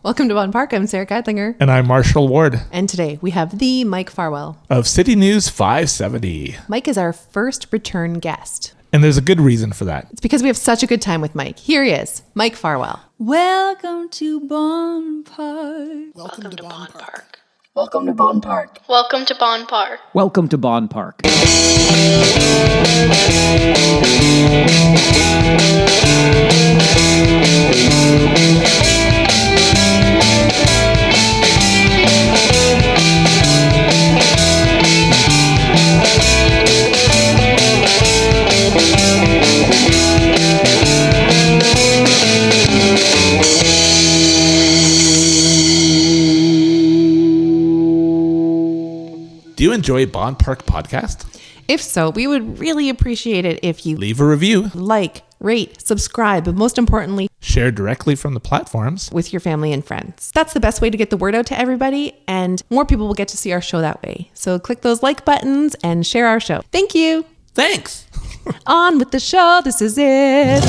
Welcome to Bonn Park. I'm Sara Geithlinger. And I'm Marshall Ward. And today we have the Mike Farwell of CityNews 570. Mike is our first return guest. And there's a good reason for that. It's because we have such a good time with Mike. Here he is, Mike Farwell. Welcome to Bonn Park. Welcome to Bonn Park. Welcome to Bonn Park. Welcome to Bonn Park. Welcome to Bonn Park. Do you enjoy Bonn Park podcast? If so, we would really appreciate it if you leave a review, like, rate, subscribe, but most importantly, share directly from the platforms with your family and friends. That's the best way to get the word out to everybody, and more people will get to see our show that way. So click those like buttons and share our show. Thank you. Thanks. On with the show. This is it.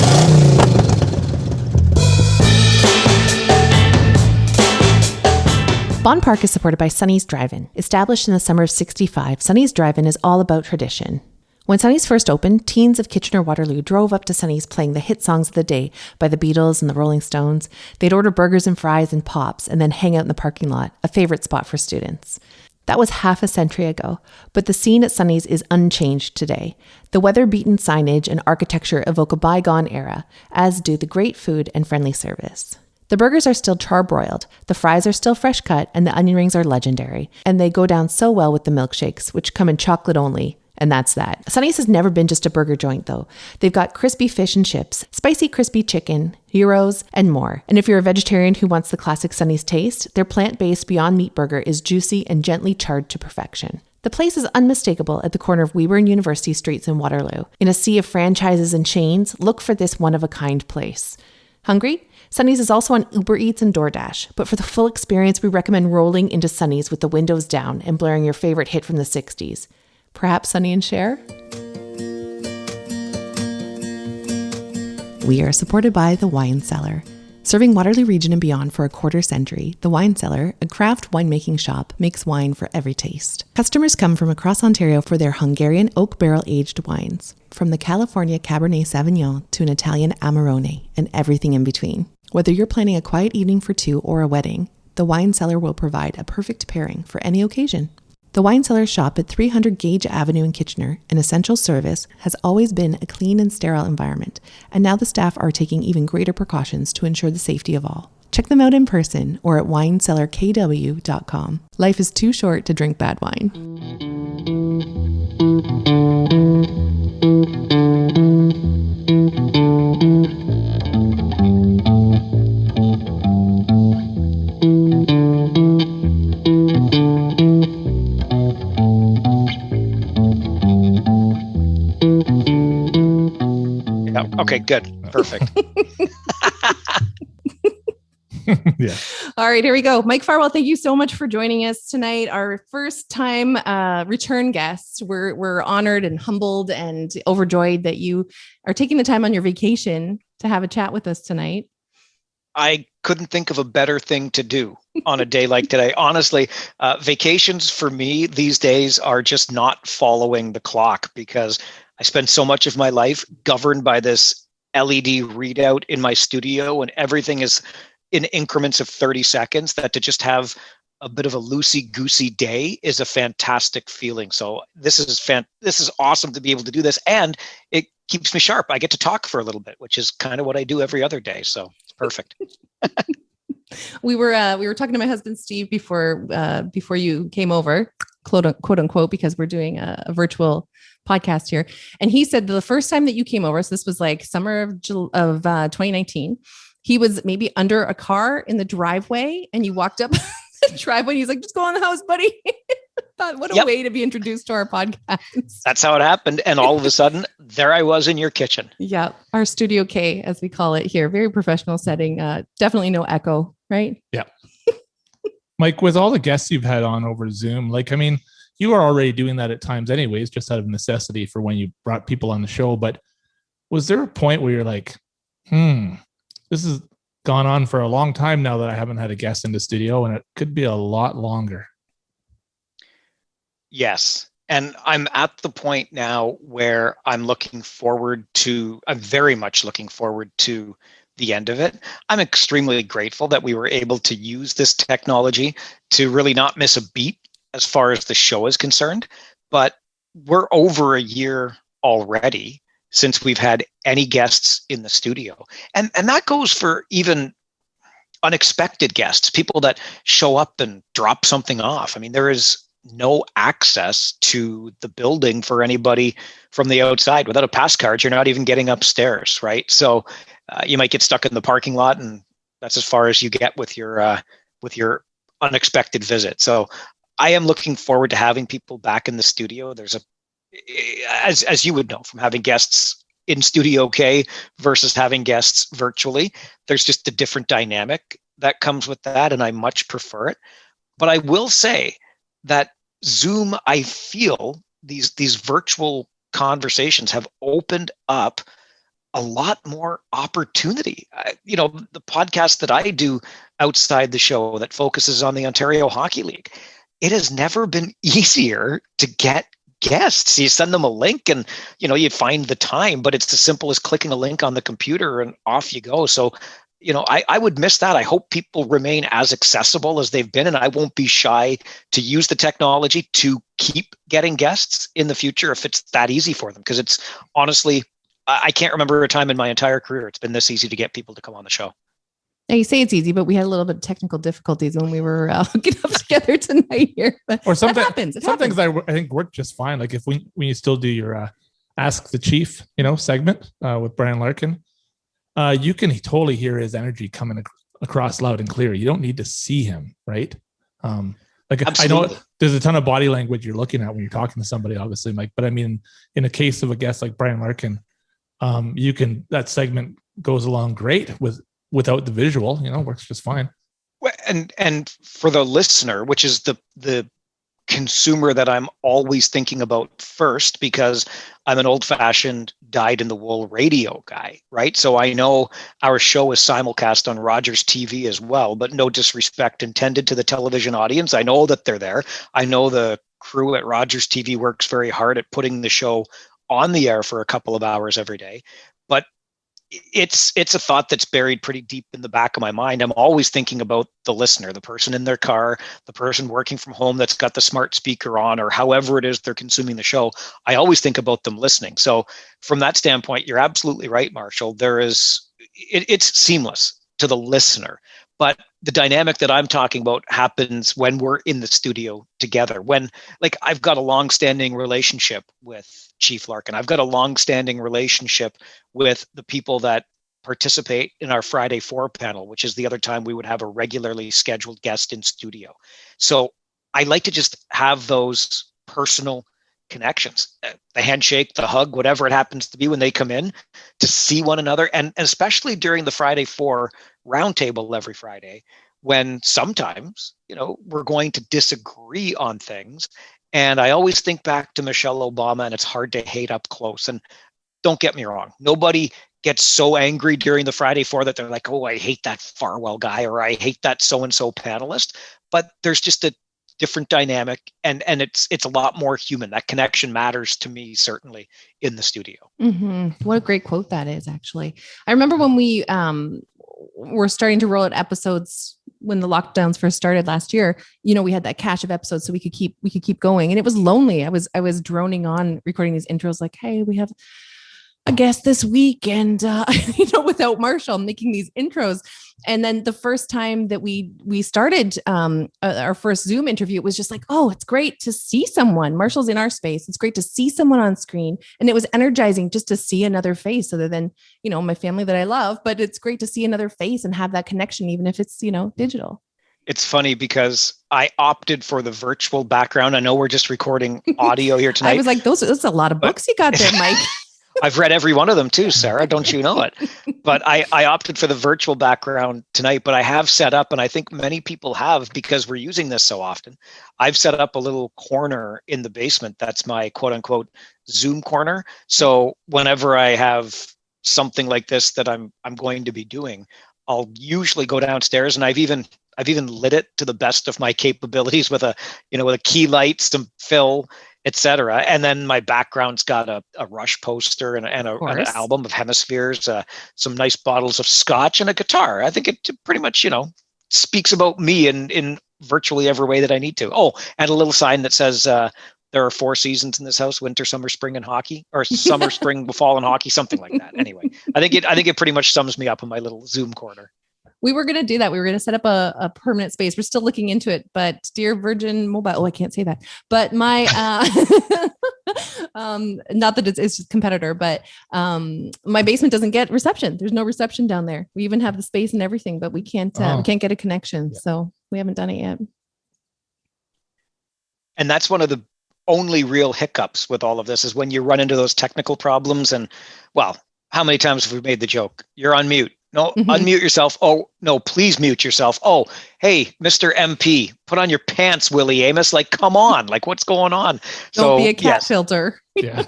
Bonn Park is supported by Sonny's Drive-In. Established in the summer of '65, Sonny's Drive-In is all about tradition. When Sonny's first opened, teens of Kitchener-Waterloo drove up to Sonny's playing the hit songs of the day by the Beatles and the Rolling Stones. They'd order burgers and fries and pops and then hang out in the parking lot, a favorite spot for students. That was half a century ago, but the scene at Sonny's is unchanged today. The weather-beaten signage and architecture evoke a bygone era, as do the great food and friendly service. The burgers are still charbroiled, the fries are still fresh cut, and the onion rings are legendary. And they go down so well with the milkshakes, which come in chocolate only, and that's that. Sonny's has never been just a burger joint, though. They've got crispy fish and chips, spicy crispy chicken, gyros, and more. And if you're a vegetarian who wants the classic Sonny's taste, their plant-based Beyond Meat burger is juicy and gently charred to perfection. The place is unmistakable at the corner of Weber and University Streets in Waterloo. In a sea of franchises and chains, look for this one-of-a-kind place. Hungry? Sonny's is also on Uber Eats and DoorDash, but for the full experience, we recommend rolling into Sonny's with the windows down and blaring your favorite hit from the 60s. Perhaps Sonny and Cher? We are supported by The Wine Cellar. Serving Waterloo Region and beyond for a quarter century, The Wine Cellar, a craft winemaking shop, makes wine for every taste. Customers come from across Ontario for their Hungarian oak barrel-aged wines, from the California Cabernet Sauvignon to an Italian Amarone, and everything in between. Whether you're planning a quiet evening for two or a wedding, The Wine Cellar will provide a perfect pairing for any occasion. The Wine Cellar shop at 300 Gage Avenue in Kitchener, an essential service, has always been a clean and sterile environment, and now the staff are taking even greater precautions to ensure the safety of all. Check them out in person or at winecellarkw.com. Life is too short to drink bad wine. Okay, good. Perfect. Yeah. All right, here we go. Mike Farwell, thank you so much for joining us tonight. Our first time return guest. We're honored and humbled and overjoyed that you are taking the time on your vacation to have a chat with us tonight. I couldn't think of a better thing to do on a day like today. Honestly, vacations for me these days are just not following the clock because I spend so much of my life governed by this LED readout in my studio, and everything is in increments of 30 seconds, that to just have a bit of a loosey-goosey day is a fantastic feeling. So this is awesome to be able to do this, and it keeps me sharp. I get to talk for a little bit, which is kind of what I do every other day. So it's perfect. We were talking to my husband Steve before you came over, quote unquote, because we're doing a virtual podcast here, and he said the first time that you came over, so this was like summer of 2019. He was maybe under a car in the driveway, and you walked up the driveway. And he's like, "Just go in the house, buddy." Thought, what a way to be introduced to our podcast. That's how it happened, and all of a sudden, there I was in your kitchen. Yeah, our Studio K, as we call it here, very professional setting. Definitely no echo, right? Yeah. Mike, with all the guests you've had on over Zoom, you are already doing that at times anyways, just out of necessity for when you brought people on the show. But was there a point where you're like, this has gone on for a long time now that I haven't had a guest in the studio, and it could be a lot longer. Yes. And I'm at the point now where I'm very much looking forward to the end of it. I'm extremely grateful that we were able to use this technology to really not miss a beat as far as the show is concerned. But we're over a year already since we've had any guests in the studio. And that goes for even unexpected guests, people that show up and drop something off. I mean, there is no access to the building for anybody from the outside. Without a pass card, you're not even getting upstairs, right? So you might get stuck in the parking lot, and that's as far as you get with your unexpected visit. So I am looking forward to having people back in the studio. There's as you would know from having guests in Studio K versus having guests virtually, there's just a different dynamic that comes with that, and I much prefer it. But I will say that Zoom, I feel these virtual conversations have opened up a lot more opportunity. The podcast that I do outside the show that focuses on the Ontario Hockey League, it has never been easier to get guests. You send them a link and, you find the time, but it's as simple as clicking a link on the computer and off you go. So, I would miss that. I hope people remain as accessible as they've been, and I won't be shy to use the technology to keep getting guests in the future if it's that easy for them. Because it's honestly, I can't remember a time in my entire career it's been this easy to get people to come on the show. Now you say it's easy, but we had a little bit of technical difficulties when we were hooking up together tonight here. But or something happens. Some things I think work just fine. Like if when you still do your Ask the Chief, segment with Brian Larkin, you can totally hear his energy coming across loud and clear. You don't need to see him, right? Absolutely. I know there's a ton of body language you're looking at when you're talking to somebody, obviously, Mike. But I mean, in a case of a guest like Brian Larkin, that segment goes along great without the visual. Works just fine. And for the listener, which is the consumer that I'm always thinking about first, because I'm an old-fashioned dyed-in-the-wool radio guy, right? So I know our show is simulcast on Rogers TV as well, but no disrespect intended to the television audience. I know that they're there. I know the crew at Rogers TV works very hard at putting the show on the air for a couple of hours every day. But it's a thought that's buried pretty deep in the back of my mind. I'm always thinking about the listener, the person in their car, the person working from home that's got the smart speaker on, or however it is they're consuming the show. I always think about them listening. So from that standpoint, you're absolutely right, Marshall. It's seamless to the listener. But the dynamic that I'm talking about happens when we're in the studio together. When, I've got a long-standing relationship with Chief Larkin. I've got a long-standing relationship with the people that participate in our Friday 4 panel, which is the other time we would have a regularly scheduled guest in studio. So I like to just have those personal connections, the handshake, the hug, whatever it happens to be when they come in, to see one another. And especially during the Friday 4 roundtable every Friday, when sometimes, we're going to disagree on things. And I always think back to Michelle Obama, and it's hard to hate up close. And don't get me wrong, nobody gets so angry during the Friday 4 that they're like, oh, I hate that Farwell guy, or I hate that so-and-so panelist. But there's just a different dynamic, and it's a lot more human. That connection matters to me, certainly, in the studio. Mm-hmm. What a great quote that is, actually. I remember when we were starting to roll out episodes when the lockdowns first started last year. We had that cache of episodes, so we could keep going, and it was lonely. I was droning on recording these intros, like, hey, we have a guest this week, and without Marshall making these intros. And then the first time that we started our first Zoom interview, it was just like, oh, it's great to see someone. Marshall's in our space. It's great to see someone on screen. And it was energizing just to see another face, other than, my family that I love, but it's great to see another face and have that connection, even if it's, digital. It's funny because I opted for the virtual background. I know we're just recording audio here tonight. I was like, that's a lot of books you got there, Mike. I've read every one of them too, Sarah. Don't you know it? But I opted for the virtual background tonight, but I have set up, and I think many people have, because we're using this so often, I've set up a little corner in the basement. That's my quote unquote Zoom corner. So whenever I have something like this that I'm going to be doing, I'll usually go downstairs, and I've even lit it to the best of my capabilities with a key light, some fill, etc. And then my background's got a Rush poster and an album of Hemispheres, some nice bottles of scotch, and a guitar. I think it pretty much, speaks about me in virtually every way that I need to. Oh, and a little sign that says there are 4 seasons in this house: winter, summer, spring, and hockey, or summer, spring, fall, and hockey, something like that. Anyway, I think it pretty much sums me up in my little Zoom corner. We were going to do that. We were going to set up a permanent space. We're still looking into it, but dear Virgin Mobile, I can't say that, but my, not that it's a competitor, but my basement doesn't get reception. There's no reception down there. We even have the space and everything, but we can't get a connection. Yeah. So we haven't done it yet. And that's one of the only real hiccups with all of this, is when you run into those technical problems. And well, how many times have we made the joke? You're on mute. No, unmute yourself. Oh, no, please mute yourself. Oh, hey, Mr. MP, put on your pants, Willie Amos. Like, come on. Like, what's going on? Don't be a cat filter. Yeah.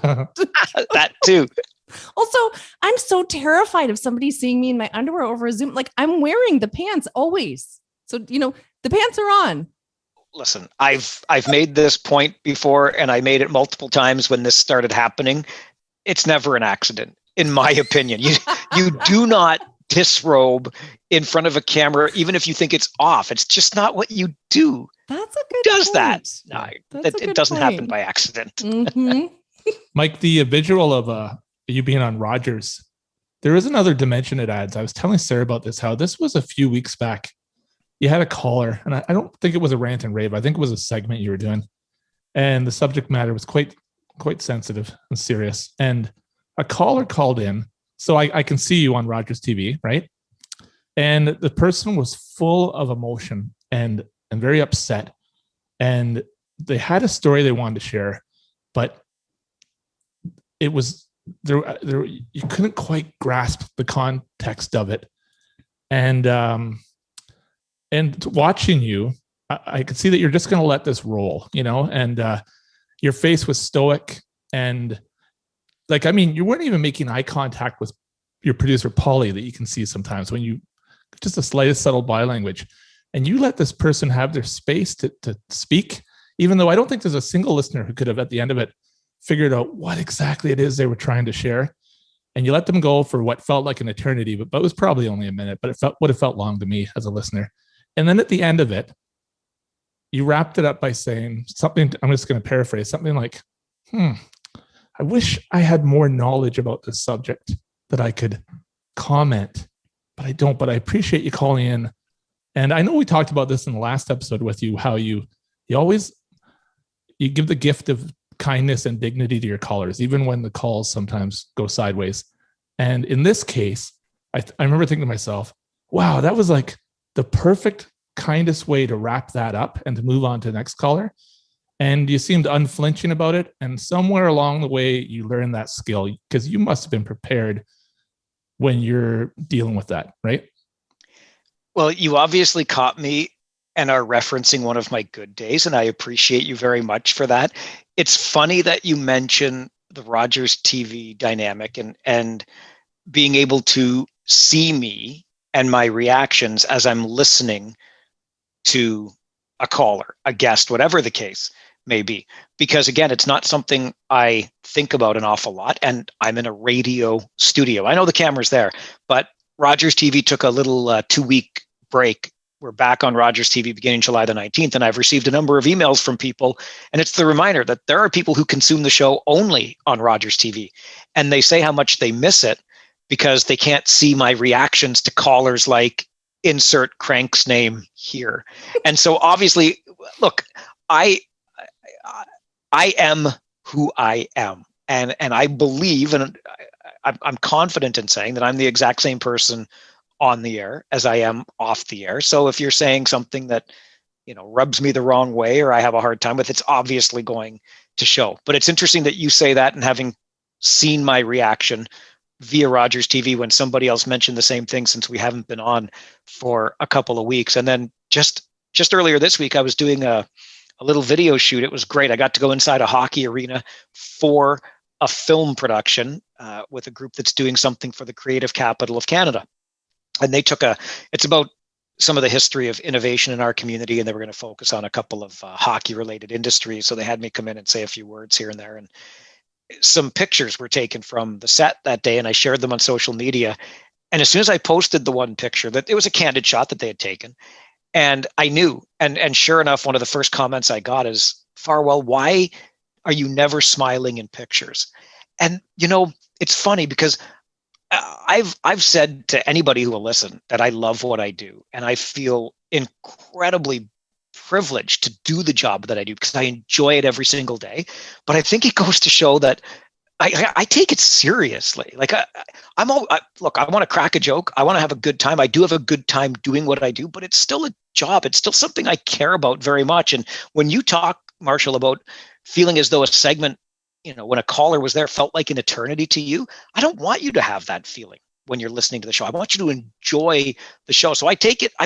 That too. Also, I'm so terrified of somebody seeing me in my underwear over a Zoom. Like, I'm wearing the pants always. So, the pants are on. Listen, I've made this point before, and I made it multiple times when this started happening. It's never an accident, in my opinion. You do not disrobe in front of a camera, even if you think it's off. It's just not what you do. That's a good does point. That. No, it doesn't happen by accident. Mm-hmm. Mike, the visual of you being on Rogers, there is another dimension it adds. I was telling Sarah about this, how this was a few weeks back. You had a caller, and I don't think it was a rant and rave. I think it was a segment you were doing, and the subject matter was quite sensitive and serious. And a caller called in, so I can see you on Rogers TV, right? And the person was full of emotion and very upset, and they had a story they wanted to share, but it was there. You couldn't quite grasp the context of it, and watching you, I could see that you're just going to let this roll, and your face was stoic, and you weren't even making eye contact with your producer, Polly, that you can see sometimes when you, just the slightest subtle body language, and you let this person have their space to speak, even though I don't think there's a single listener who could have, at the end of it, figured out what exactly it is they were trying to share. And you let them go for what felt like an eternity, but it was probably only a minute, but it felt long to me as a listener. And then at the end of it, you wrapped it up by saying something, I'm just going to paraphrase, something like, I wish I had more knowledge about this subject that I could comment, but I don't. But I appreciate you calling in. And I know we talked about this in the last episode with you, how you give the gift of kindness and dignity to your callers, even when the calls sometimes go sideways. And in this case, I remember thinking to myself, wow, that was like the perfect, kindest way to wrap that up and to move on to the next caller. And you seemed unflinching about it. And somewhere along the way, you learned that skill, because you must have been prepared when you're dealing with that, right? Well, you obviously caught me and are referencing one of my good days, and I appreciate you very much for that. It's funny that you mention the Rogers TV dynamic and being able to see me and my reactions as I'm listening to a caller, a guest, whatever the case may be. Because again, it's not something I think about an awful lot, and I'm in a radio studio. I know the camera's there, but Rogers TV took a little 2-week break. We're back on Rogers TV beginning July the 19th, and I've received a number of emails from people, and it's the reminder that there are people who consume the show only on Rogers TV, and they say how much they miss it because they can't see my reactions to callers like insert Crank's name here. And so obviously, look, I am who I am, and I believe, and I'm confident in saying that I'm the exact same person on the air as I am off the air. So if you're saying something that, rubs me the wrong way or I have a hard time with, it's obviously going to show. But it's interesting that you say that, and having seen my reaction via Rogers TV when somebody else mentioned the same thing, since we haven't been on for a couple of weeks. And then just earlier this week, I was doing a little video shoot. It was great. I got to go inside a hockey arena for a film production with a group that's doing something for the creative capital of Canada. And it's about some of the history of innovation in our community, and they were going to focus on a couple of hockey related industries. So they had me come in and say a few words here and there. And some pictures were taken from the set that day, and I shared them on social media. And as soon as I posted the one picture, that it was a candid shot that they had taken, and I knew, and sure enough, one of the first comments I got is, Farwell, why are you never smiling in pictures? And, it's funny because I've said to anybody who will listen that I love what I do, and I feel incredibly privileged to do the job that I do because I enjoy it every single day. But I think it goes to show that I take it seriously. Like look, I want to crack a joke. I want to have a good time. I do have a good time doing what I do, but it's still a job. It's still something I care about very much. And when you talk, Marshall, about feeling as though a segment, when a caller was there, felt like an eternity to you, I don't want you to have that feeling when you're listening to the show. I want you to enjoy the show. So I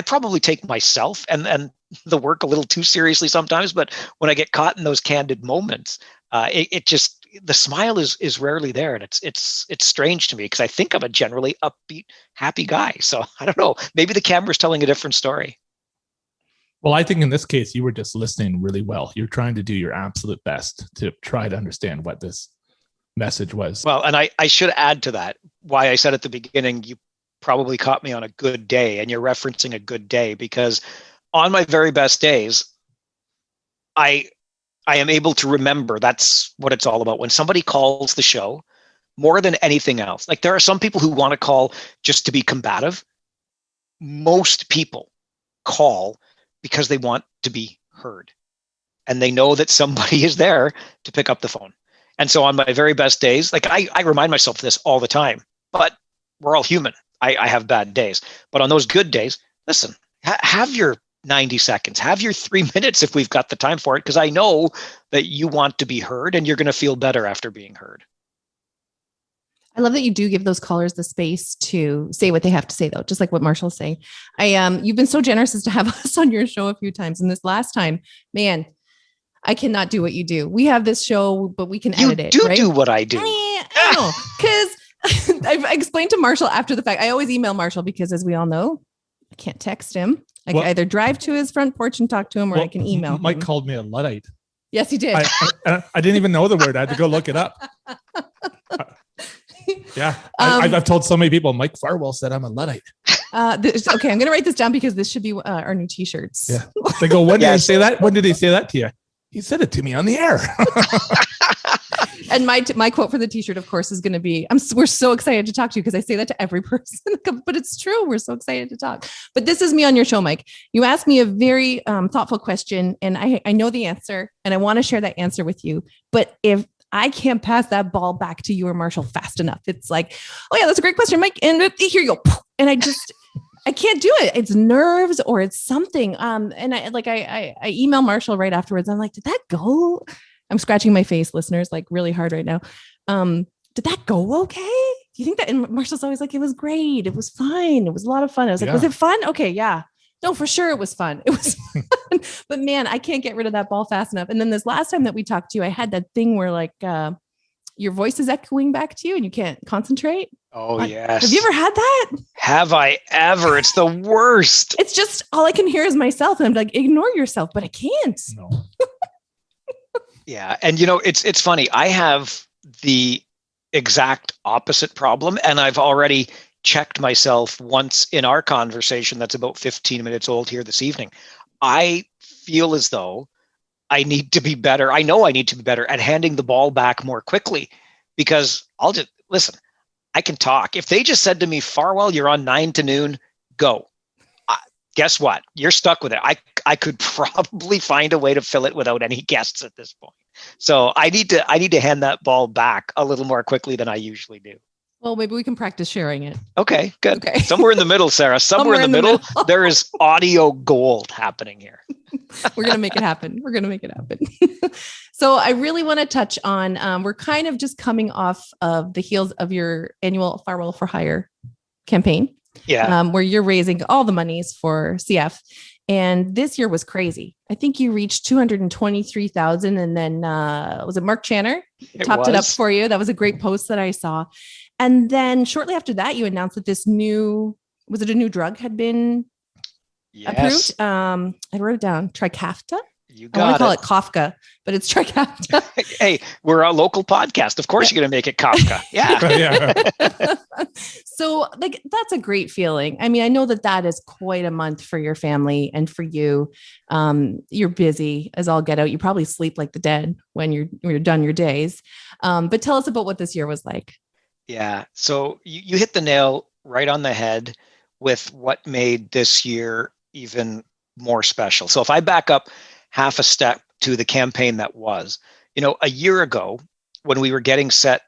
probably take myself and the work a little too seriously sometimes, but when I get caught in those candid moments, the smile is rarely there. And it's strange to me because I think I'm a generally upbeat, happy guy. So I don't know, maybe the camera's telling a different story. Well, I think in this case, you were just listening really well. You're trying to do your absolute best to try to understand what this message was. Well, and I should add to that why I said at the beginning, you probably caught me on a good day, and you're referencing a good day because on my very best days, I am able to remember that's what it's all about. When somebody calls the show, more than anything else, like there are some people who want to call just to be combative. Most people call because they want to be heard, and they know that somebody is there to pick up the phone. And so on my very best days, like I remind myself of this all the time, but we're all human. I have bad days, but on those good days, listen, have your 90 seconds, have your 3 minutes if we've got the time for it, because I know that you want to be heard and you're going to feel better after being heard. I love that you do give those callers the space to say what they have to say, though, just like what Marshall's saying. You've been so generous as to have us on your show a few times. And this last time, man, I cannot do what you do. We have this show, but we can edit it. You do what I do. I know, because I explained to Marshall after the fact. I always email Marshall because, as we all know, I can't text him. I can either drive to his front porch and talk to him, or I can email him. Mike called me a Luddite. Yes, he did. I didn't even know the word. I had to go look it up. Yeah, I've told so many people. Mike Farwell said I'm a Luddite. Okay, I'm going to write this down because this should be our new T-shirts. Yeah, they go. When did he say that? When did he say that to you? He said it to me on the air. And my quote for the T-shirt, of course, is going to be, we're so excited to talk to you, because I say that to every person, but it's true. We're so excited to talk. But this is me on your show, Mike. You asked me a very thoughtful question, and I know the answer, and I want to share that answer with you. But if I can't pass that ball back to you or Marshall fast enough, it's like, oh yeah, that's a great question, Mike. And here you go. And I can't do it. It's nerves or it's something. And I email Marshall right afterwards. I'm like, did that go? I'm scratching my face, listeners, like really hard right now. Did that go okay? Do you think that? And Marshall's always like, it was great. It was fine. It was a lot of fun. I was like, was it fun? Okay. Yeah. No, for sure. It was fun. It was fun. But man, I can't get rid of that ball fast enough. And then this last time that we talked to you, I had that thing where like your voice is echoing back to you and you can't concentrate. Oh, yes. Have you ever had that? Have I ever? It's the worst. It's just all I can hear is myself. And I'm like, ignore yourself, but I can't. No. Yeah. And it's funny. I have the exact opposite problem. And I've already checked myself once in our conversation that's about 15 minutes old here this evening. I feel as though I need to be better. I know I need to be better at handing the ball back more quickly, because I'll just listen. I can talk. If they just said to me, Farwell, you're on 9 to noon, go. Guess what? You're stuck with it. I could probably find a way to fill it without any guests at this point. So I need to hand that ball back a little more quickly than I usually do. Well, maybe we can practice sharing it. Okay, good. Okay. Somewhere in the middle, Sarah. Somewhere in the middle, there is audio gold happening here. We're going to make it happen. So I really want to touch on, we're kind of just coming off of the heels of your annual Farwell for Hire campaign. Yeah. Where you're raising all the monies for CF. And this year was crazy. I think you reached 223,000. And then was it Mark Channer topped it up for you? That was a great post that I saw. And then shortly after that, you announced that this new was it a new drug had been Yes, approved? I wrote it down. Trikafta. you I want to got call it. it Kafka, but it's Trikafta. Hey, we're a local podcast. Of course, you're going to make it Kafka. Yeah. Yeah. So like, that's a great feeling. I mean, I know that is quite a month for your family and for you. You're busy as all get out. You probably sleep like the dead when you're done your days. But tell us about what this year was like. Yeah. So you hit the nail right on the head with what made this year even more special. So if I back up half a step to the campaign that was, a year ago when we were getting set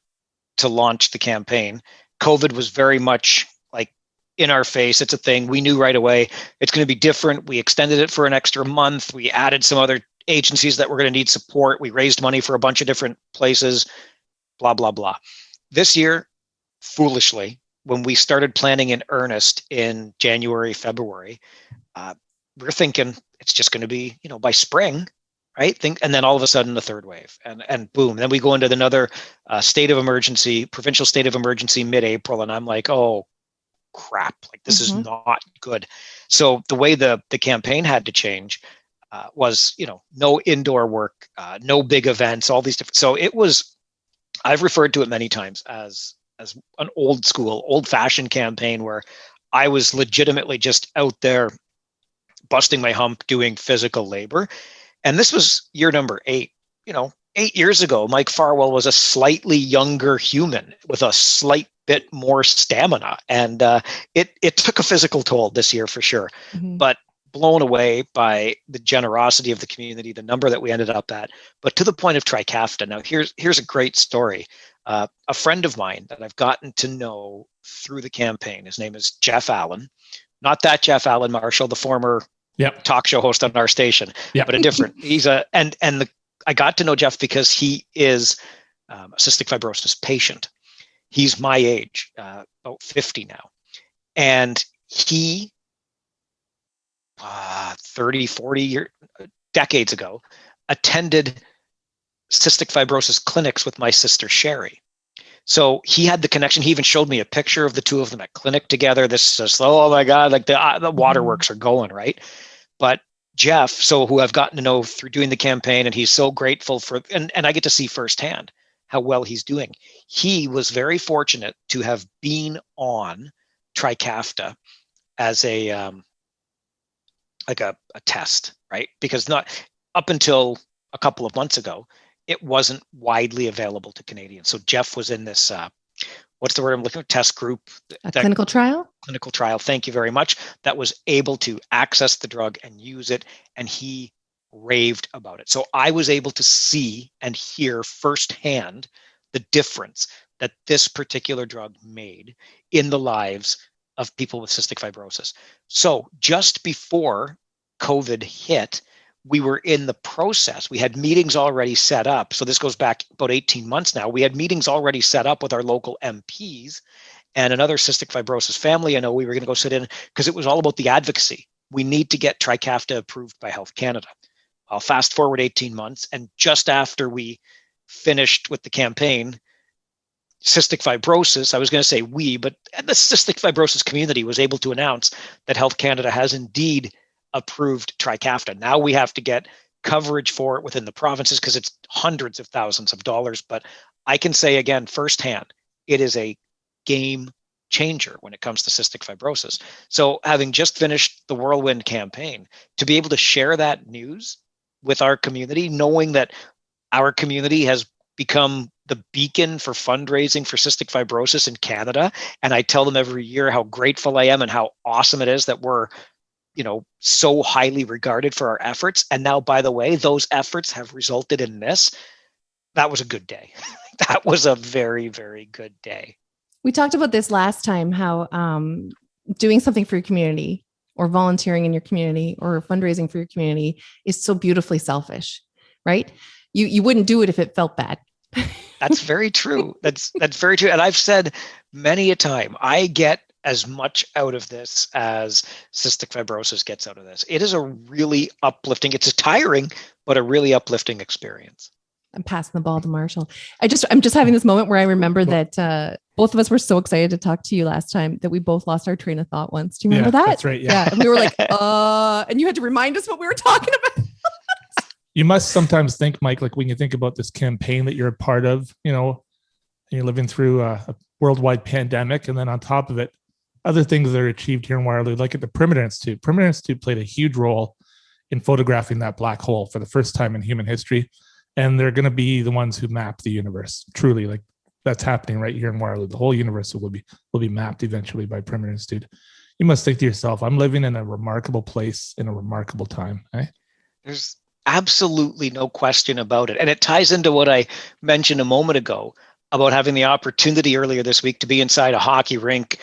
to launch the campaign, COVID was very much like in our face. It's a thing. We knew right away it's going to be different. We extended it for an extra month. We added some other agencies that were going to need support. We raised money for a bunch of different places, blah, blah, blah. This year, foolishly, when we started planning in earnest in January, February, we're thinking it's just going to be, by spring, right? And then all of a sudden the third wave and boom. Then we go into another state of emergency, provincial state of emergency mid-April. And I'm like, oh crap, like this is not good. So the way the campaign had to change was, no indoor work, no big events, all these different. So it was, I've referred to it many times as an old fashioned campaign where I was legitimately just out there busting my hump doing physical labor. And this was year number 8. 8 years ago, Mike Farwell was a slightly younger human with a slight bit more stamina. And it took a physical toll this year for sure. But blown away by the generosity of the community, the number that we ended up at, but to the point of Trikafta. Now, here's a great story. A friend of mine that I've gotten to know through the campaign, his name is Jeff Allen, not that Jeff Allen Marshall, the former talk show host on our station, but a different. I got to know Jeff because he is a cystic fibrosis patient. He's my age, about 50 now, and he 30, 40 decades ago, attended cystic fibrosis clinics with my sister, Sherry. So he had the connection. He even showed me a picture of the two of them at clinic together. This is, oh my God, like the waterworks are going, right? But Jeff, who I've gotten to know through doing the campaign, and he's so grateful for, and I get to see firsthand how well he's doing. He was very fortunate to have been on Trikafta as a test, right? Because not up until a couple of months ago, it wasn't widely available to Canadians. So Jeff was in this, what's the word I'm looking for? Test group. Clinical trial? Clinical trial. Thank you very much. That was able to access the drug and use it. And he raved about it. So I was able to see and hear firsthand the difference that this particular drug made in the lives of people with cystic fibrosis. So just before COVID hit, we were in the process. We had meetings already set up. So this goes back about 18 months now. We had meetings already set up with our local MPs and another cystic fibrosis family. I know we were going to go sit in because it was all about the advocacy. We need to get Trikafta approved by Health Canada. I'll fast forward 18 months. And just after we finished with the campaign, cystic fibrosis, I was going to say but the cystic fibrosis community was able to announce that Health Canada has indeed approved Trikafta. Now we have to get coverage for it within the provinces because it's hundreds of thousands of dollars. But I can say again, firsthand, it is a game changer when it comes to cystic fibrosis. So having just finished the Whirlwind campaign, to be able to share that news with our community, knowing that our community has become the beacon for fundraising for cystic fibrosis in Canada. And I tell them every year how grateful I am and how awesome it is that we're, so highly regarded for our efforts. And now, by the way, those efforts have resulted in this. That was a good day. That was a very, very good day. We talked about this last time, how doing something for your community or volunteering in your community or fundraising for your community is so beautifully selfish, right? You wouldn't do it if it felt bad. That's very true. That's very true. And I've said many a time, I get as much out of this as cystic fibrosis gets out of this. It is a really uplifting, it's a tiring, but a really uplifting experience. I'm passing the ball to Marshall. I'm just having this moment where I remember that both of us were so excited to talk to you last time that we both lost our train of thought once. Do you remember that? That's right. Yeah. And we were like, and you had to remind us what we were talking about. You must sometimes think, Mike, like when you think about this campaign that you're a part of, you know, and you're living through a worldwide pandemic, and then on top of it, other things that are achieved here in Waterloo, like at the Perimeter Institute. Perimeter Institute played a huge role in photographing that black hole for the first time in human history. And they're going to be the ones who map the universe. Truly, like that's happening right here in Waterloo. The whole universe will be mapped eventually by Perimeter Institute. You must think to yourself, I'm living in a remarkable place in a remarkable time. Eh? There's absolutely no question about it. And it ties into what I mentioned a moment ago about having the opportunity earlier this week to be inside a hockey rink,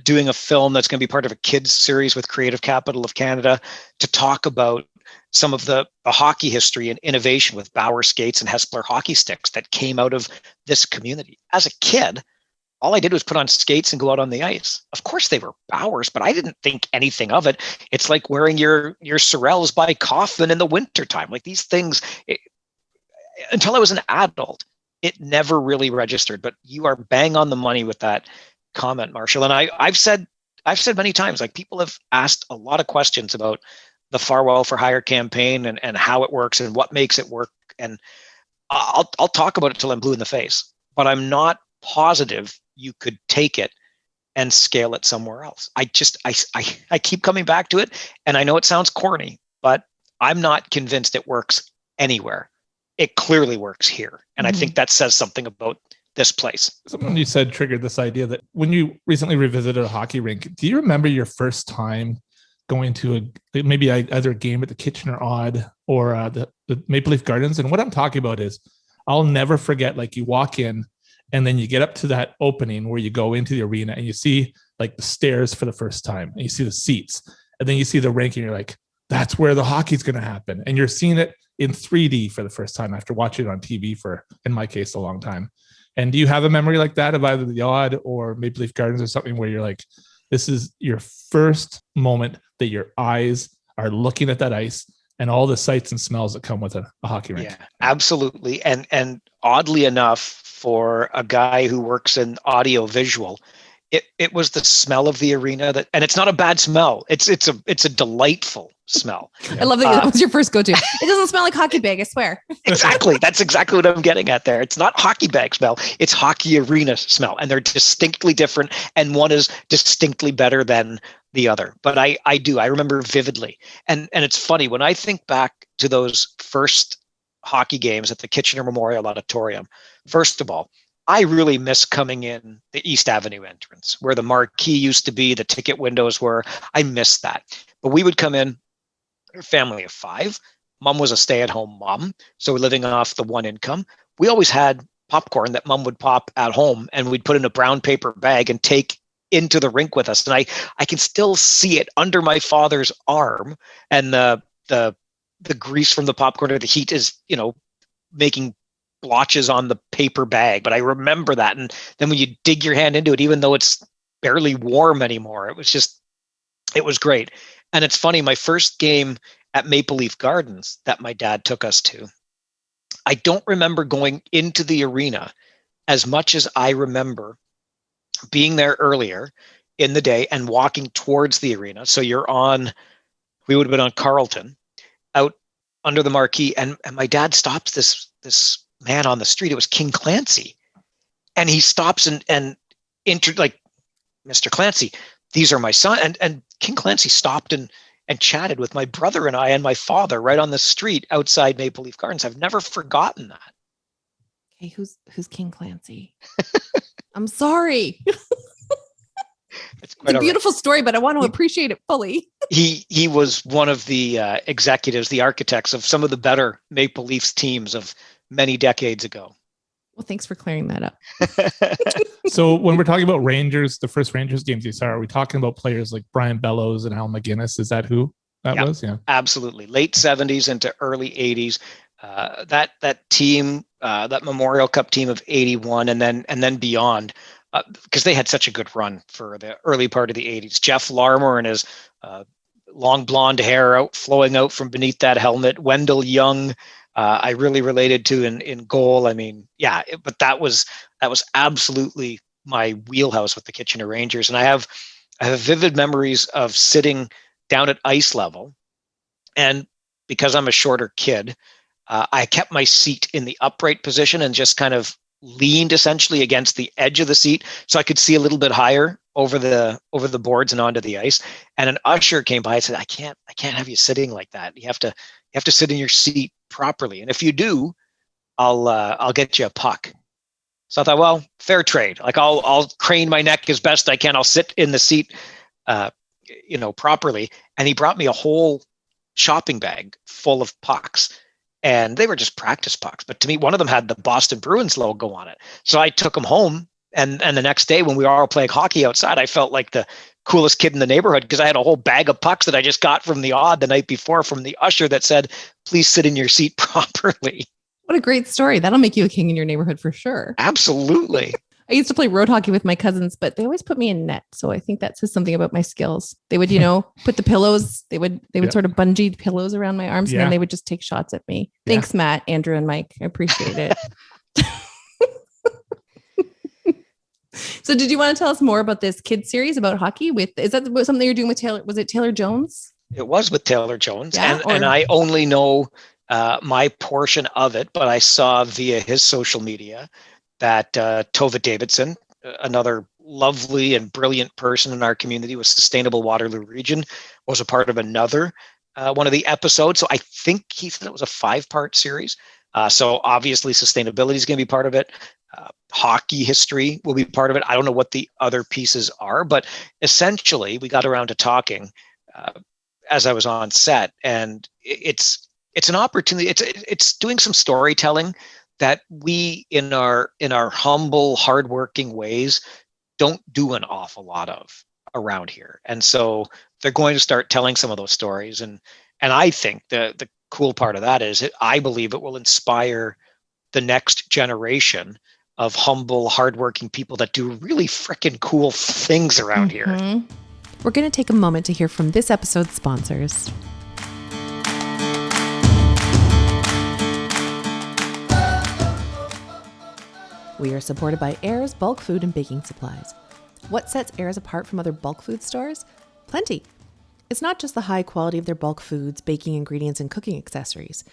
doing a film that's going to be part of a kids series with Creative Capital of Canada, to talk about some of the hockey history and innovation with Bauer skates and Hespeler hockey sticks that came out of this community. As a kid, all I did was put on skates and go out on the ice. Of course they were Bauers, but I didn't think anything of it. It's like wearing your Sorels by Coffin in the wintertime. Like these things, until I was an adult, it never really registered. But you are bang on the money with that comment, Marshall. And I've said many times, like people have asked a lot of questions about the Farwell for Hire campaign and how it works and what makes it work. And I'll talk about it till I'm blue in the face, but I'm not positive you could take it and scale it somewhere else. I keep coming back to it, and I know it sounds corny, but I'm not convinced it works anywhere. It clearly works here. And I think that says something about this place. Something you said triggered this idea that when you recently revisited a hockey rink, do you remember your first time going to maybe either a game at the Kitchener Odd or the Maple Leaf Gardens? And what I'm talking about is I'll never forget, like you walk in and then you get up to that opening where you go into the arena and you see like the stairs for the first time and you see the seats and then you see the rink and you're like, that's where the hockey's going to happen. And you're seeing it in 3D for the first time after watching it on TV for, in my case, a long time. And do you have a memory like that of either the Odd or Maple Leaf Gardens or something where you're like, this is your first moment that your eyes are looking at that ice and all the sights and smells that come with a hockey rink? Yeah, absolutely. And oddly enough, for a guy who works in audio visual, it was the smell of the arena and it's not a bad smell. It's a delightful smell. I love that was your first go-to. It doesn't smell like hockey bag, I swear. Exactly. That's exactly what I'm getting at there. It's not hockey bag smell. It's hockey arena smell. And they're distinctly different. And one is distinctly better than the other. But I remember vividly. And it's funny, when I think back to those first hockey games at the Kitchener Memorial Auditorium, first of all, I really miss coming in the East Avenue entrance where the marquee used to be, the ticket windows were. I miss that. But we would come in, a family of 5. Mom was a stay-at-home mom, so we're living off the one income. We always had popcorn that Mom would pop at home, and we'd put in a brown paper bag and take into the rink with us. And I can still see it under my father's arm, and the grease from the popcorn or the heat is, making blotches on the paper bag. But I remember that. And then when you dig your hand into it, even though it's barely warm anymore, it was great. And it's funny, my first game at Maple Leaf Gardens that my dad took us to, I don't remember going into the arena as much as I remember being there earlier in the day and walking towards the arena. So we would have been on Carlton, out under the marquee, and my dad stops this man on the street. It was King Clancy. And he stops and like, Mr. Clancy, these are my son. And King Clancy stopped and chatted with my brother and I and my father right on the street outside Maple Leaf Gardens. I've never forgotten that. Okay, who's King Clancy? I'm sorry. It's a beautiful story, but I want to appreciate it fully. He was one of the executives, the architects of some of the better Maple Leafs teams of many decades ago. Well, thanks for clearing that up. So when we're talking about Rangers, the first Rangers games you saw, are we talking about players like Brian Bellows and Al McGuinness? Is that who that was? Yeah, absolutely. Late 70s into early 80s. That team, that Memorial Cup team of 81 and then beyond, because they had such a good run for the early part of the 80s. Jeff Larmer and his long blonde hair flowing out from beneath that helmet. Wendell Young, I really related to in goal. I mean, yeah, but that was absolutely my wheelhouse with the Kitchen Rangers. And I have vivid memories of sitting down at ice level, and because I'm a shorter kid, I kept my seat in the upright position and just kind of leaned essentially against the edge of the seat so I could see a little bit higher over the boards and onto the ice. And an usher came by and said, I can't have you sitting like that. You have to sit in your seat properly. And if you do, I'll get you a puck. So I thought, well, fair trade. Like I'll crane my neck as best I can. I'll sit in the seat, properly. And he brought me a whole shopping bag full of pucks. And they were just practice pucks. But to me, one of them had the Boston Bruins logo on it. So I took them home. And the next day when we were all playing hockey outside, I felt like the coolest kid in the neighborhood because I had a whole bag of pucks that I just got from the odd the night before from the usher that said, please sit in your seat properly. What a great story. That'll make you a king in your neighborhood for sure. Absolutely. I used to play road hockey with my cousins, but they always put me in net. So I think that says something about my skills. They would, put the pillows, they would sort of bungee pillows around my arms and then they would just take shots at me. Thanks, Matt, Andrew, and Mike. I appreciate it. So did you want to tell us more about this kids series about hockey? Is that something you're doing with Taylor? Was it Taylor Jones? It was with Taylor Jones. And I only know my portion of it, but I saw via his social media that Tova Davidson, another lovely and brilliant person in our community with Sustainable Waterloo Region, was a part of another one of the episodes. So I think he said it was a 5-part series. So obviously sustainability is going to be part of it. Hockey history will be part of it. I don't know what the other pieces are, but essentially we got around to talking as I was on set, and it's an opportunity. It's doing some storytelling that we in our humble, hardworking ways don't do an awful lot of around here. And so they're going to start telling some of those stories. And I think the cool part of that is I believe it will inspire the next generation of humble, hardworking people that do really freaking cool things around here. We're going to take a moment to hear from this episode's sponsors. We are supported by Ayers Bulk Food and Baking Supplies. What sets Ayers apart from other bulk food stores? Plenty. It's not just the high quality of their bulk foods, baking ingredients, and cooking accessories.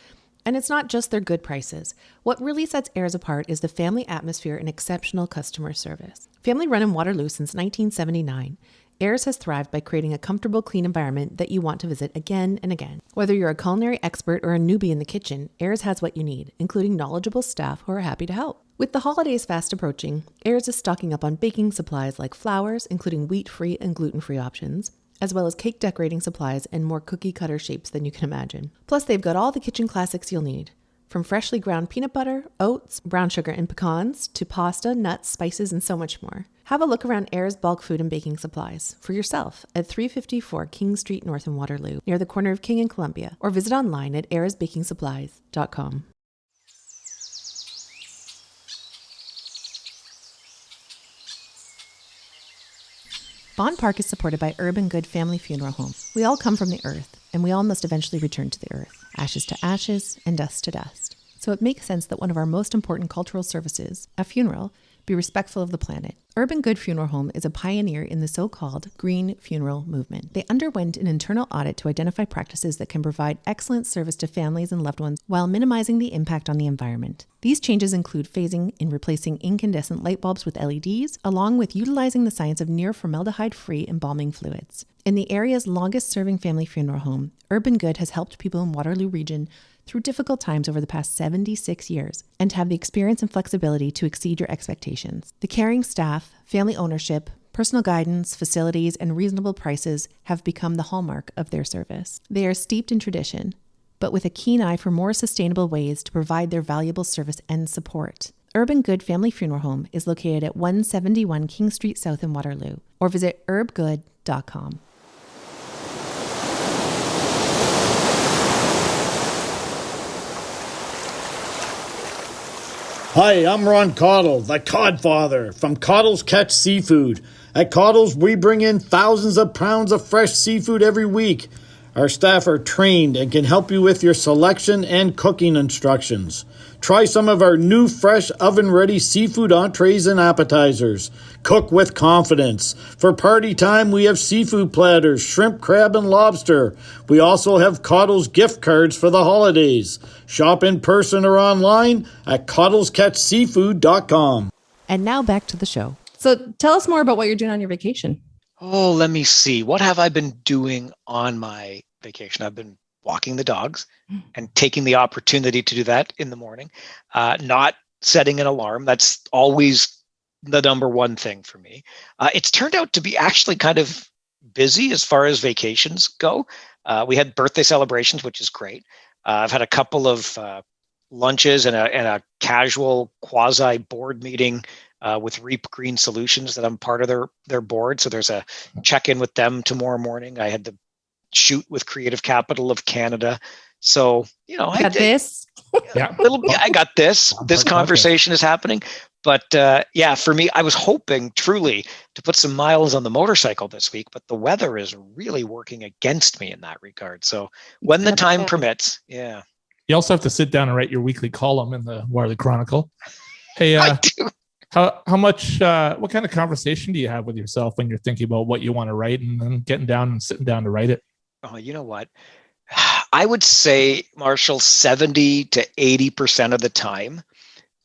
And it's not just their good prices. What really sets Ayers apart is the family atmosphere and exceptional customer service. Family run in Waterloo since 1979, Ayers has thrived by creating a comfortable, clean environment that you want to visit again and again. Whether you're a culinary expert or a newbie in the kitchen, Ayers has what you need, including knowledgeable staff who are happy to help. With the holidays fast approaching, Ayers is stocking up on baking supplies like flours, including wheat-free and gluten-free options, as well as cake decorating supplies and more cookie cutter shapes than you can imagine. Plus, they've got all the kitchen classics you'll need, from freshly ground peanut butter, oats, brown sugar, and pecans, to pasta, nuts, spices, and so much more. Have a look around Ayers Bulk Food and Baking Supplies for yourself at 354 King Street North in Waterloo, near the corner of King and Columbia, or visit online at ayersbakingsupplies.com. Bonn Park is supported by Urban Good Family Funeral Home. We all come from the earth, and we all must eventually return to the earth. Ashes to ashes, and dust to dust. So it makes sense that one of our most important cultural services, a funeral, be respectful of the planet. Urban Good Funeral Home is a pioneer in the so-called green funeral movement. They underwent an internal audit to identify practices that can provide excellent service to families and loved ones while minimizing the impact on the environment. These changes include phasing in replacing incandescent light bulbs with LEDs, along with utilizing the science of near formaldehyde-free embalming fluids. In the area's longest-serving family funeral home, Urban Good has helped people in Waterloo Region through difficult times over the past 76 years and have the experience and flexibility to exceed your expectations. The caring staff, family ownership, personal guidance, facilities, and reasonable prices have become the hallmark of their service. They are steeped in tradition, but with a keen eye for more sustainable ways to provide their valuable service and support. Urban Good Family Funeral Home is located at 171 King Street South in Waterloo, or visit urbgood.com. Hi, I'm Ron Cottle, the Codfather from Cottle's Catch Seafood. At Cottle's, we bring in thousands of pounds of fresh seafood every week. Our staff are trained and can help you with your selection and cooking instructions. Try some of our new fresh oven-ready seafood entrees and appetizers. Cook with confidence. For party time, we have seafood platters, shrimp, crab, and lobster. We also have Coddles gift cards for the holidays. Shop in person or online at CoddlesCatchSeafood.com. And now back to the show. So tell us more about what you're doing on your vacation. Oh, let me see. What have I been doing on my vacation? I've been walking the dogs and taking the opportunity to do that in the morning, not setting an alarm. That's always the number one thing for me. It's turned out to be actually kind of busy as far as vacations go. We had birthday celebrations, which is great. I've had a couple of lunches and a casual quasi board meeting with Reap Green Solutions that I'm part of their board. So there's a check-in with them tomorrow morning. I had the shoot with Creative Capital of Canada. So, I got this. Yeah, I got this. This conversation is happening. But for me, I was hoping truly to put some miles on the motorcycle this week, but the weather is really working against me in that regard. So when the time permits, yeah. You also have to sit down and write your weekly column in the Warley Chronicle. Hey, I do. How much, what kind of conversation do you have with yourself when you're thinking about what you want to write and then getting down and sitting down to write it? Oh, you know what? I would say, Marshall, 70 to 80% of the time,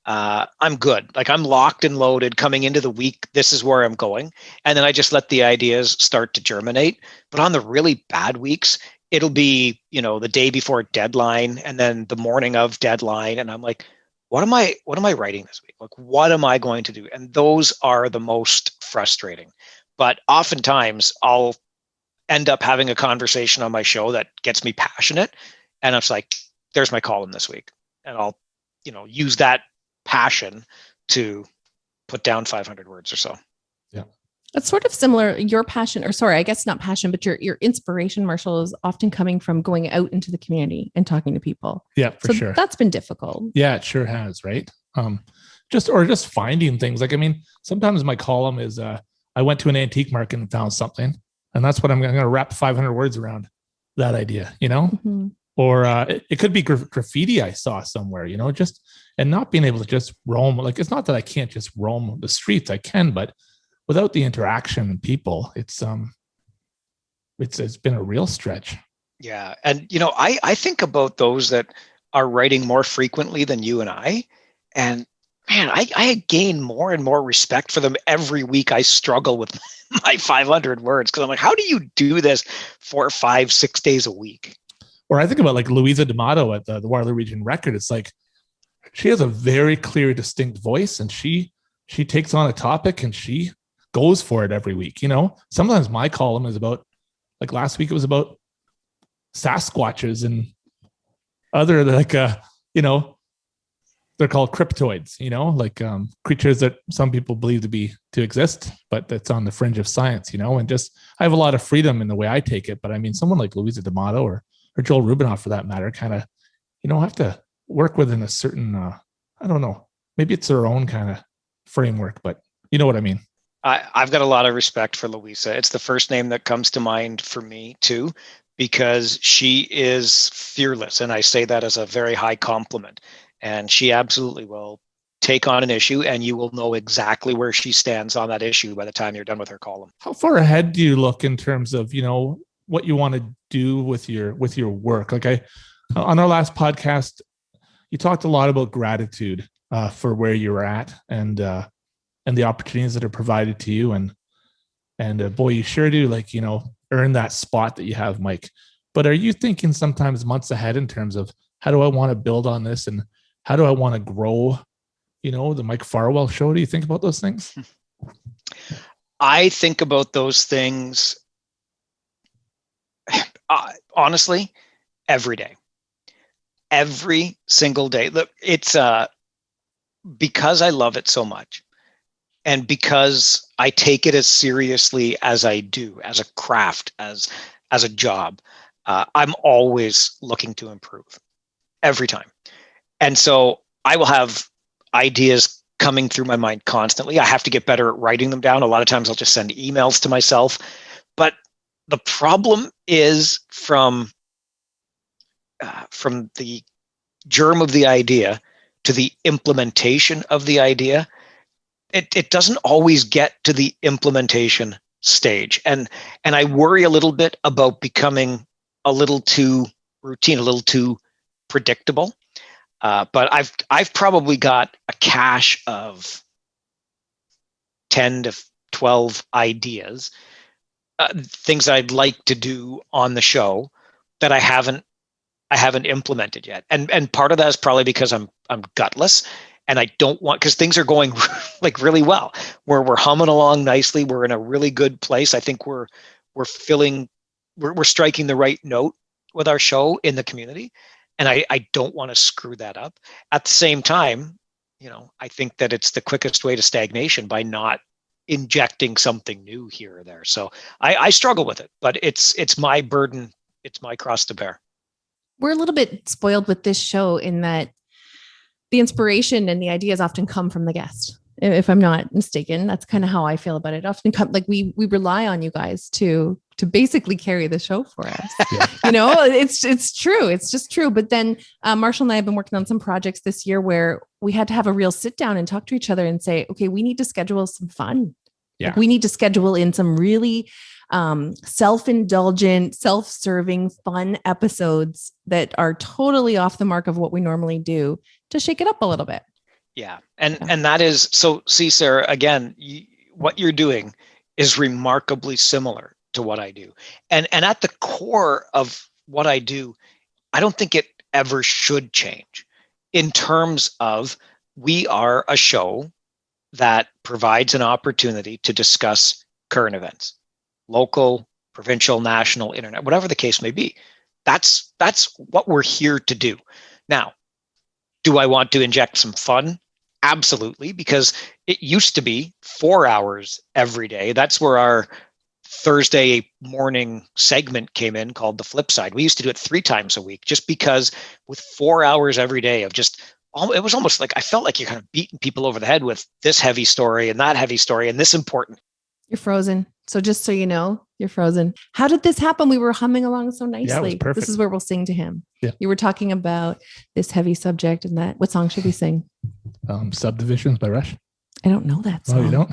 I'm good. Like I'm locked and loaded coming into the week. This is where I'm going. And then I just let the ideas start to germinate. But on the really bad weeks, it'll be, the day before deadline and then the morning of deadline. And I'm like, what am I writing this week? Like, what am I going to do? And those are the most frustrating. But oftentimes I'll end up having a conversation on my show that gets me passionate. And it's like, there's my column this week. And I'll, use that passion to put down 500 words or so. Yeah. It's sort of similar. Your passion, or sorry, I guess not passion, but your inspiration, Marshall, is often coming from going out into the community and talking to people. Yeah, for sure. That's been difficult. Yeah, it sure has, right? Just finding things. Like, sometimes my column is, I went to an antique market and found something. And that's what I'm going to wrap 500 words around that idea, Mm-hmm. Or it could be graffiti I saw somewhere, and not being able to just roam. Like, it's not that I can't just roam the streets. I can, but without the interaction and people, it's been a real stretch. Yeah. And, I think about those that are writing more frequently than you and I. And man, I gain more and more respect for them every week. I struggle with my 500 words because I'm like, how do you do this 4, 5, 6 days a week? Or I think about like Louisa D'Amato at the Waterloo Region Record. It's like she has a very clear, distinct voice, and she takes on a topic and she goes for it every week. Sometimes my column is about, like last week, it was about Sasquatches and other they're called cryptoids, like creatures that some people believe to exist, but that's on the fringe of science, and just, I have a lot of freedom in the way I take it. But someone like Louisa D'Amato or Joel Rubinoff for that matter, kind of, have to work within a certain, I don't know, maybe it's their own kind of framework, but you know what I mean? I've got a lot of respect for Louisa. It's the first name that comes to mind for me too, because she is fearless. And I say that as a very high compliment. And she absolutely will take on an issue and you will know exactly where she stands on that issue by the time you're done with her column. How far ahead do you look in terms of, what you want to do with your work? Like on our last podcast, you talked a lot about gratitude for where you're at and the opportunities that are provided to you. And boy, you sure do earn that spot that you have, Mike. But are you thinking sometimes months ahead in terms of how do I want to build on this and how do I want to grow, the Mike Farwell Show? Do you think about those things? I think about those things, honestly, every day, every single day. Look, it's because I love it so much and because I take it as seriously as I do, as a craft, as a job, I'm always looking to improve every time. And so I will have ideas coming through my mind constantly. I have to get better at writing them down. A lot of times I'll just send emails to myself. But The problem is from the germ of the idea to the implementation of the idea, it doesn't always get to the implementation stage. And I worry a little bit about becoming a little too routine, a little too predictable. But I've probably got a cache of 10 to 12 ideas, things I'd like to do on the show that I haven't implemented yet. And part of that is probably because I'm gutless and I don't want, because things are going like really well. We're humming along nicely. We're in a really good place. I think we're striking the right note with our show in the community. And I don't want to screw that up. At the same time, I think that it's the quickest way to stagnation by not injecting something new here or there. So I struggle with it, but it's my burden. It's my cross to bear. We're a little bit spoiled with this show in that the inspiration and the ideas often come from the guest. If I'm not mistaken, that's kind of how I feel about it. Often come like we rely on you guys to basically carry the show for us. Yeah. It's true. It's just true. But then Marshall and I have been working on some projects this year where we had to have a real sit down and talk to each other and say, okay, we need to schedule some fun. Yeah. Like we need to schedule in some really self-indulgent, self-serving, fun episodes that are totally off the mark of what we normally do to shake it up a little bit. Yeah. And that is, so see, Sarah, again, what you're doing is remarkably similar to what I do. And at the core of what I do, I don't think it ever should change in terms of we are a show that provides an opportunity to discuss current events, local, provincial, national, internet, whatever the case may be. That's what we're here to do. Now, do I want to inject some fun? Absolutely, because it used to be 4 hours every day. That's where our Thursday morning segment came in called The Flip Side. We used to do it 3 times a week just because with 4 hours every day of just, it was almost like I felt like you're kind of beating people over the head with this heavy story and that heavy story and this important. You're frozen. So just so you know, you're frozen. How did this happen? We were humming along so nicely. Yeah, it was perfect. This is where we'll sing to him. Yeah. You were talking about this heavy subject and that. What song should we sing? Subdivisions by Rush. I don't know that song. Oh, you don't?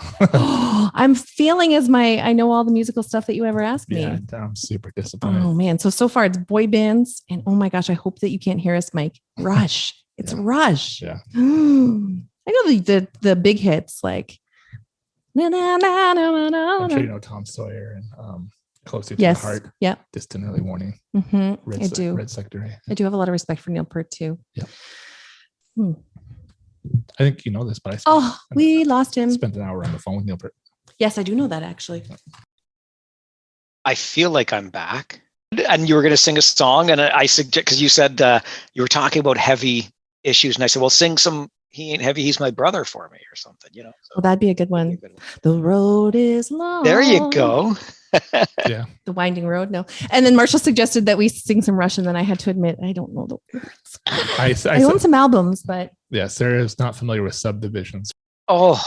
I'm feeling I know all the musical stuff that you ever asked me. Yeah, I'm super disappointed. Oh man. So far it's boy bands and oh my gosh, I hope that you can't hear us, Mike. Rush. It's Rush. Yeah. I know the big hits like I'm sure you know Tom Sawyer and Closer to the Heart. Yeah. Distant Early Warning. Mm-hmm. I do. Red Sector. I do have a lot of respect for Neil Peart too. Yeah. I think you know this, but we lost him. Spent an hour on the phone with Neil Peart. Yes, I do know that actually. I feel like I'm back. And you were going to sing a song, and I suggest, because you said you were talking about heavy issues, and I said, well, sing some He Ain't Heavy, He's My Brother for me or something, So, well, that'd be a good one. The road is long. There you go. Yeah. The winding road. No. And then Marshall suggested that we sing some Russian. Then I had to admit, I don't know the words. I own some albums, but. Yeah. Sarah is not familiar with Subdivisions. Oh,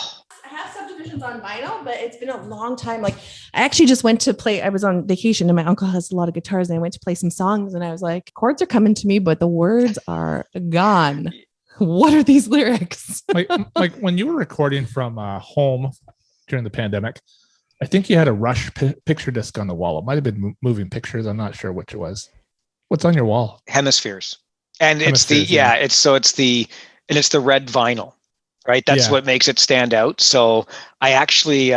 I have Subdivisions on vinyl, but it's been a long time. Like I actually just went to play. I was on vacation and my uncle has a lot of guitars and I went to play some songs and I was like, chords are coming to me, but the words are gone. What are these lyrics? like when you were recording from home during the pandemic, I think you had a Rush picture disc on the wall. It might have been moving pictures. I'm not sure which it was. What's on your wall? Hemispheres. And it's the red vinyl, right? That's what makes it stand out. So I actually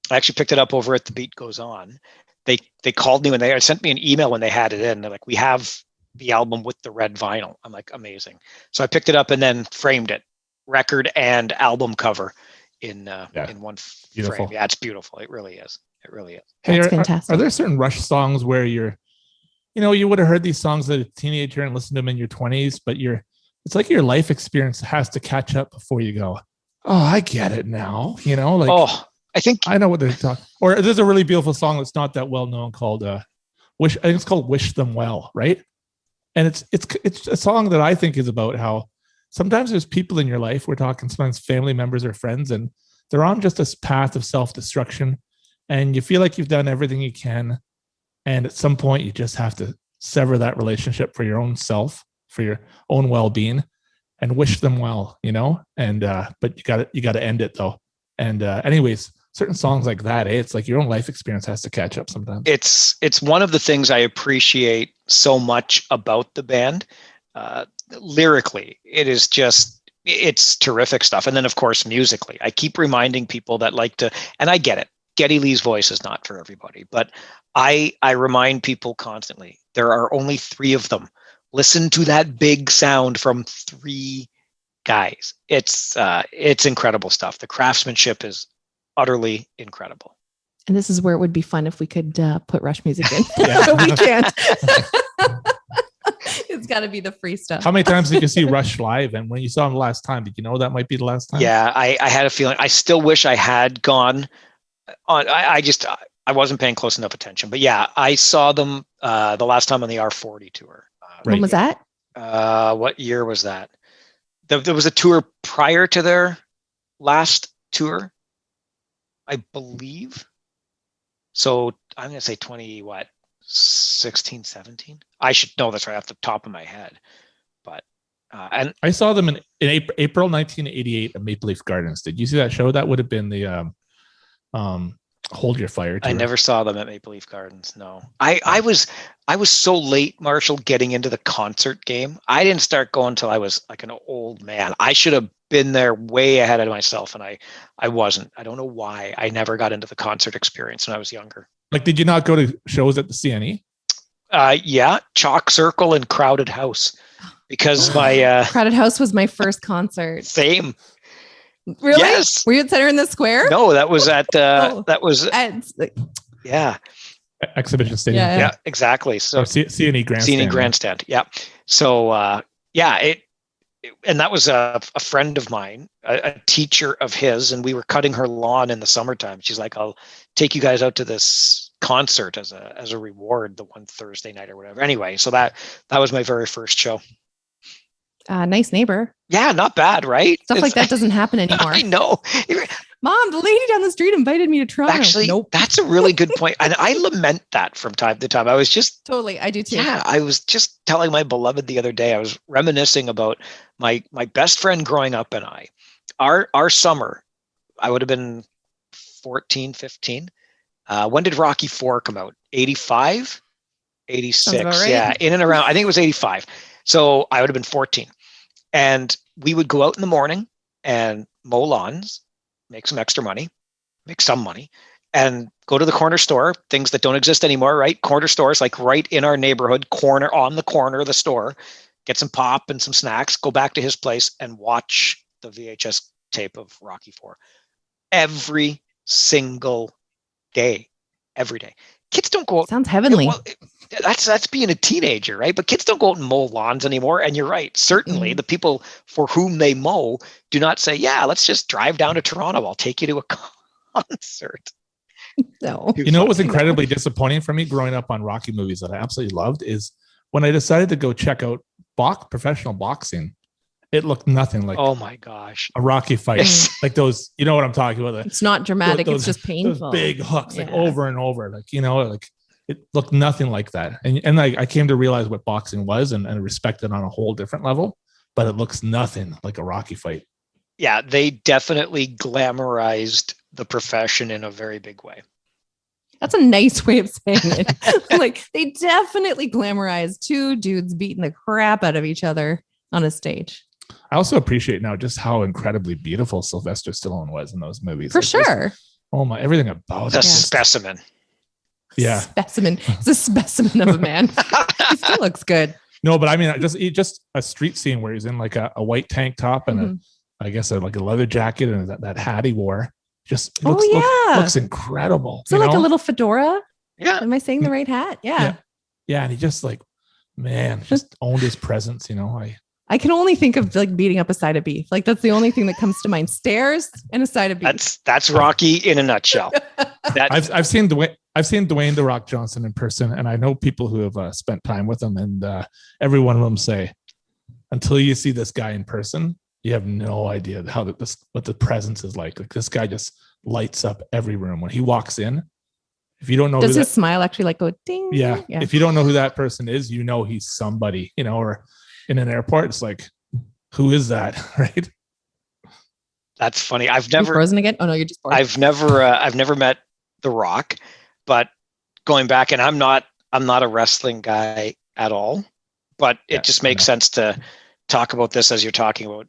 picked it up over at The Beat Goes On. They called me when they sent me an email when they had it in. They're like, we have the album with the red vinyl. I'm like, amazing. So I picked it up and then framed it, record and album cover in one frame. Yeah, it's beautiful. It really is. It really is. Hey, That's fantastic. Are there certain Rush songs where you would have heard these songs as a teenager and listened to them in your 20s, but it's like your life experience has to catch up before you go, oh, I get it now. I think I know what they're talking. Or there's a really beautiful song that's not that well known called Wish. I think it's called Wish Them Well, right? And it's a song that I think is about how sometimes there's people in your life, we're talking sometimes family members or friends, and they're on just this path of self-destruction. And you feel like you've done everything you can And at some point, you just have to sever that relationship for your own self, for your own well-being, and wish them well, and but you got to end it though. And anyways, certain songs like that, it's like your own life experience has to catch up sometimes. It's one of the things I appreciate so much about the band. Lyrically, it's terrific stuff. And then of course, musically, I keep reminding people that like to, and I get it, Geddy Lee's voice is not for everybody, but I remind people constantly, there are only 3 of them. Listen to that big sound from 3 guys. It's incredible stuff. The craftsmanship is utterly incredible. And this is where it would be fun if we could put Rush music in. But we can't. It's got to be the free stuff. How many times did you see Rush live? And when you saw him the last time, did you know that might be the last time? Yeah, I had a feeling. I still wish I had gone on. I wasn't paying close enough attention. But yeah, I saw them the last time on the R40 tour. When was that? What year was that? There was a tour prior to their last tour, I believe. So I'm going to say 16, 17. I should know this right off the top of my head. But and I saw them in April 1988 at Maple Leaf Gardens. Did you see that show? That would have been the Hold Your Fire tour. I never saw them at Maple Leaf Gardens. No, I was so late, Marshall, getting into the concert game. I didn't start going until I was like an old man. I should have been there way ahead of myself, and I wasn't. I don't know why. I never got into the concert experience when I was younger. Like, did you not go to shows at the CNE? Yeah, Chalk Circle and Crowded House, because my Crowded House was my first concert. Same. Really? Yes. Were you at Center in the Square? No, that was at yeah. Exhibition Stadium. Yeah, exactly. So CNE Grandstand. CNE Grandstand. Yeah. So and that was a friend of mine, a teacher of his, and we were cutting her lawn in the summertime. She's like, "I'll take you guys out to this concert as a reward the one Thursday night or whatever." Anyway, so that was my very first show. Nice neighbor. Yeah, not bad, right? Stuff like that doesn't happen anymore. I know. Mom, the lady down the street invited me to Toronto. Actually, nope. That's a really good point. And I lament that from time to time. I was just... Totally, I do too. Yeah, I was just telling my beloved the other day, I was reminiscing about my best friend growing up and I. Our summer, I would have been 14, 15. When did Rocky IV come out? 85? 86. Right. Yeah, in and around, I think it was 85. So I would have been 14. And we would go out in the morning and mow lawns, make some extra money, make some money, and go to the corner store, things that don't exist anymore, right? Corner stores, like right in our neighborhood, on the corner of the store, get some pop and some snacks, go back to his place and watch the VHS tape of Rocky IV. Every single day, every day. Kids don't go out. Sounds heavenly. Well, that's being a teenager, right? But kids don't go out and mow lawns anymore. And you're right. Certainly the people for whom they mow do not say, yeah, let's just drive down to Toronto. I'll take you to a concert. No. You know what was incredibly disappointing for me growing up on Rocky movies that I absolutely loved is when I decided to go check out professional boxing. It looked nothing like, oh my gosh, a Rocky fight. Like those, you know what I'm talking about? It's not dramatic. It's just painful. Those big hooks, like over and over, like, like it looked nothing like that. And I came to realize what boxing was and respect it on a whole different level, but it looks nothing like a Rocky fight. Yeah, they definitely glamorized the profession in a very big way. That's a nice way of saying it. Like they definitely glamorized 2 dudes beating the crap out of each other on a stage. I also appreciate now just how incredibly beautiful Sylvester Stallone was in those movies. For sure. Everything about it. A specimen. Yeah. Specimen. It's a specimen of a man. He still looks good. No, but I mean, just a street scene where he's in like a white tank top and I guess like a leather jacket and that hat he wore. Just looks incredible. So like a little fedora. Yeah. Am I saying the right hat? Yeah. Yeah. And he just just owned his presence. I can only think of like beating up a side of beef. Like that's the only thing that comes to mind. Stairs and a side of beef. That's Rocky in a nutshell. I've seen Dwayne "The Rock" Johnson in person, and I know people who have spent time with him, and every one of them say, until you see this guy in person, you have no idea what the presence is like. Like this guy just lights up every room when he walks in. if you don't know, does his smile actually like go ding? Yeah. If you don't know who that person is, you know he's somebody, you know, or in an airport, it's like, who is that, right? That's funny. I've You're never frozen again. Oh no, you're just bored. I've never met The Rock, but going back, and I'm not a wrestling guy at all, but it just makes sense to talk about this as you're talking about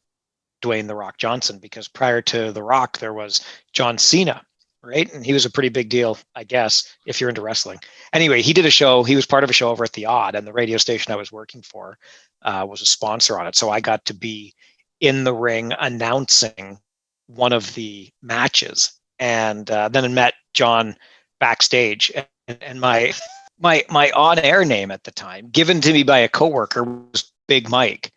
Dwayne The Rock Johnson, because prior to The Rock, there was John Cena, right? And he was a pretty big deal, I guess, if you're into wrestling. Anyway, he did a show. He was part of a show over at The Odd, and the radio station I was working for was a sponsor on it. So I got to be in the ring announcing one of the matches, and then I met John backstage, and my on-air name at the time, given to me by a coworker, was Big Mike.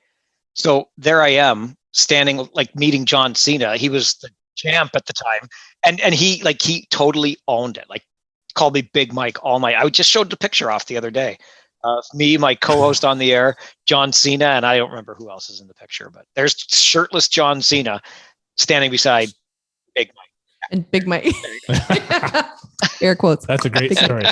So there I am, standing, like, meeting John Cena. He was the champ at the time, and he totally owned it. Like, called me Big Mike all night. I just showed the picture off the other day of me, my co-host on the air, John Cena, and I don't remember who else is in the picture, but there's shirtless John Cena standing beside Big Mike. And Big Mike. Air quotes. That's a great story.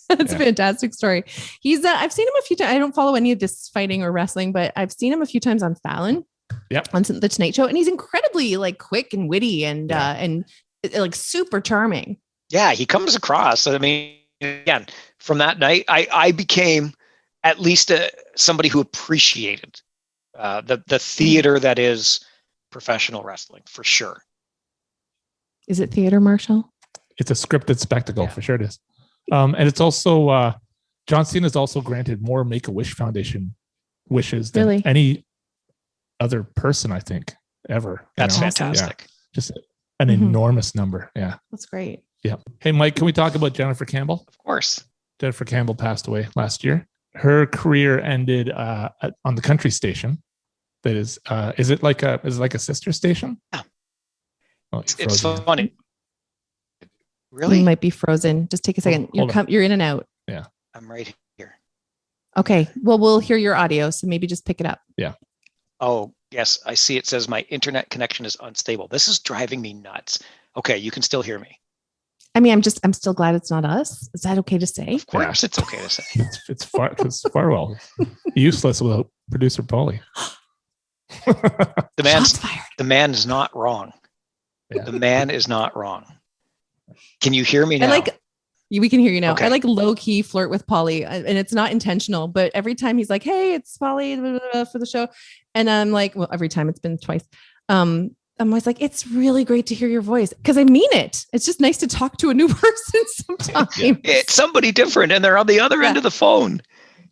That's a fantastic story. He's I've seen him a few times. I don't follow any of this fighting or wrestling, but I've seen him a few times on Fallon. Yep. On the Tonight Show, and he's incredibly like quick and witty and like super charming. Yeah, he comes across. I mean, again, from that night, I became at least somebody who appreciated the theater that is professional wrestling, for sure. Is it theater, Marshall? It's a scripted spectacle, for sure it is. And it's also, John Cena is also granted more Make-A-Wish Foundation wishes than any other person, I think, ever. That's fantastic. Yeah. Just an enormous number. Yeah. That's great. Yeah. Hey, Mike, can we talk about Jennifer Campbell? Of course. Jennifer Campbell passed away last year. Her career ended on the country station. That is it like a sister station? Yeah. Oh, it's funny. Really? You might be frozen. Just take a second. You're in and out. Yeah. I'm right here. Okay. Well, we'll hear your audio, so maybe just pick it up. Yeah. Oh, yes. I see. It says my internet connection is unstable. This is driving me nuts. Okay. You can still hear me. I mean, I'm still glad it's not us. Is that okay to say? Of course, it's okay to say. It's Farwell. Useless without producer Paulie. The man is not wrong. Yeah. The man is not wrong. Can you hear me now? We can hear you now. Okay. I like low key flirt with Paulie, and it's not intentional, but every time he's like, "Hey, it's Paulie for the show," and I'm like, well, every time, it's been twice. I'm always like, it's really great to hear your voice, because I mean it. It's just nice to talk to a new person sometimes. It's somebody different, and they're on the other end of the phone.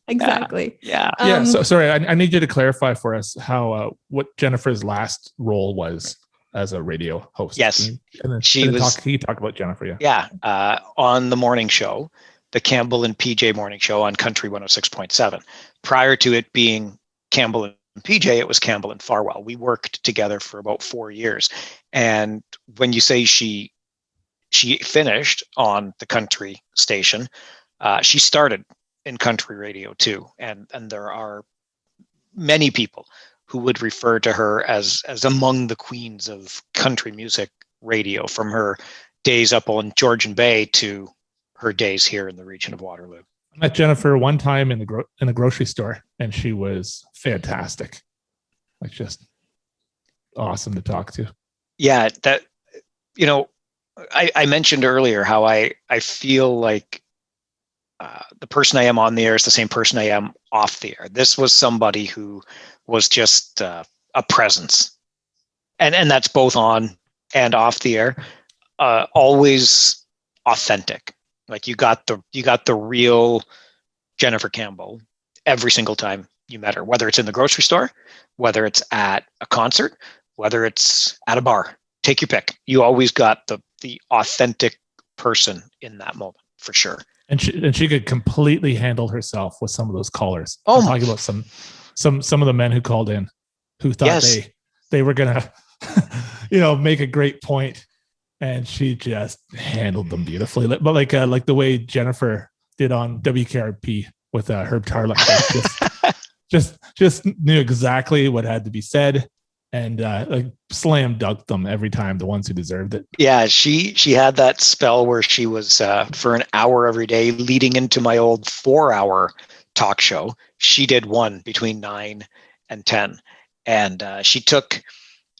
Exactly. Yeah. So sorry, I need you to clarify for us how what Jennifer's last role was as a radio host. Yes. Can you talk about Jennifer? Yeah. On the morning show, the Campbell and PJ morning show on Country 106.7. Prior to it being Campbell and PJ, it was Campbell and Farwell. We worked together for about 4 years. And when you say she finished on the country station, she started in country radio too. And there are many people who would refer to her as among the queens of country music radio, from her days up on Georgian Bay to her days here in the region of Waterloo. I met Jennifer one time in a grocery store, and she was fantastic. Like, just awesome to talk to. Yeah, that, I mentioned earlier how I feel like the person I am on the air is the same person I am off the air. This was somebody who was just a presence, and that's both on and off the air. Always authentic. Like, you got the real Jennifer Campbell every single time you met her, whether it's in the grocery store, whether it's at a concert, whether it's at a bar. Take your pick. You always got the authentic person in that moment, for sure. And she could completely handle herself with some of those callers. Oh, I'm talking about some of the men who called in, who thought they were gonna make a great point, and she just handled them beautifully. But like the way Jennifer did on WKRP with Herb Tarlek, just knew exactly what had to be said, and like slam dunked them every time, the ones who deserved it. Yeah, she had that spell where she was for an hour every day leading into my old 4-hour talk show. She did one between 9 and 10. And she took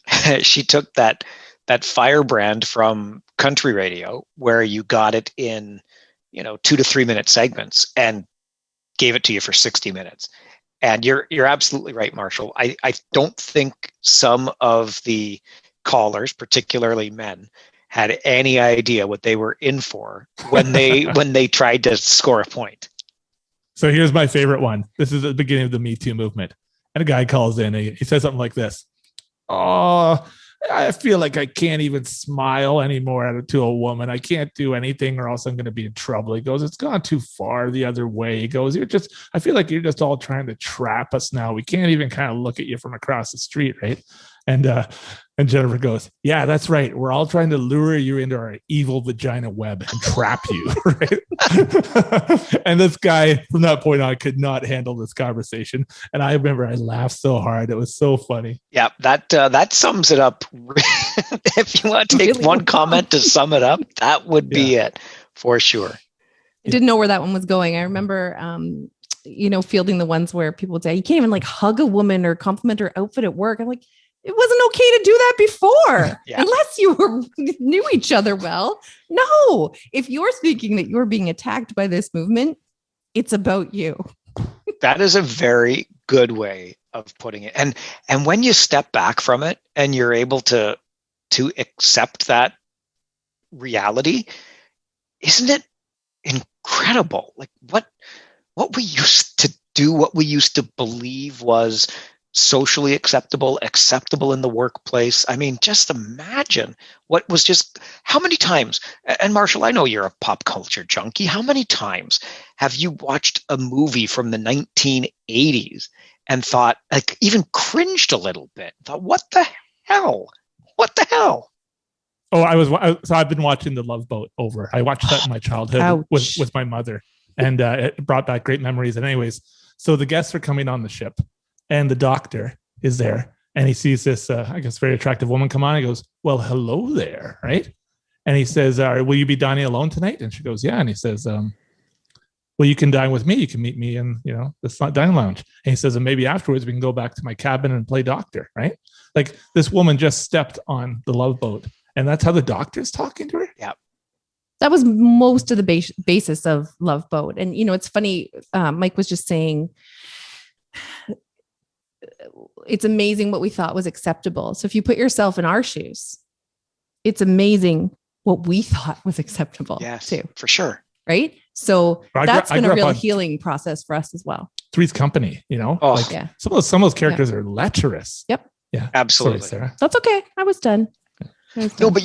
that firebrand from country radio where you got it in, 2 to 3 minute segments and gave it to you for 60 minutes. And you're absolutely right, Marshall. I don't think some of the callers, particularly men, had any idea what they were in for when they tried to score a point. So here's my favorite one. This is at the beginning of the Me Too movement. And a guy calls in, he says something like this. Oh, I feel like I can't even smile anymore to a woman. I can't do anything or else I'm going to be in trouble. He goes, it's gone too far the other way. He goes, I feel like you're just all trying to trap us now. We can't even kind of look at you from across the street, right? And Jennifer goes, yeah, that's right. We're all trying to lure you into our evil vagina web and trap you, right? And this guy from that point on could not handle this conversation. And I remember I laughed so hard. It was so funny. Yeah, that sums it up. If you want to take one comment to sum it up, that would be it for sure. I didn't know where that one was going. I remember, fielding the ones where people would say, you can't even like hug a woman or compliment her outfit at work. I'm like, it wasn't okay to do that before, unless you knew each other well. No, if you're thinking that you're being attacked by this movement, it's about you. That is a very good way of putting it. And when you step back from it and you're able to accept that reality, isn't it incredible? Like what we used to do, what we used to believe was socially acceptable in the workplace. I mean, just imagine what was just, how many times, and Marshall, I know you're a pop culture junkie. How many times have you watched a movie from the 1980s and thought, like, even cringed a little bit, thought, what the hell? Oh, so I've been watching The Love Boat over. I watched that in my childhood with my mother, and it brought back great memories. And anyways, so the guests are coming on the ship. And the doctor is there and he sees this, I guess, very attractive woman come on. He goes, well, hello there. Right. And he says, will you be dining alone tonight? And she goes, yeah. And he says, well, you can dine with me. You can meet me in, the dining lounge. And he says, and maybe afterwards we can go back to my cabin and play doctor. Right. Like this woman just stepped on the Love Boat and that's how the doctor's talking to her. Yeah. That was most of the basis of Love Boat. And, it's funny. Mike was just saying, it's amazing what we thought was acceptable. So if you put yourself in our shoes, it's amazing what we thought was acceptable. Yes, too. For sure. Right. So that's been a real healing process for us as well. Three's Company, Oh, like some of those characters are lecherous. Yep. Yeah. Absolutely. Sorry, Sarah. That's okay. I was done. No, but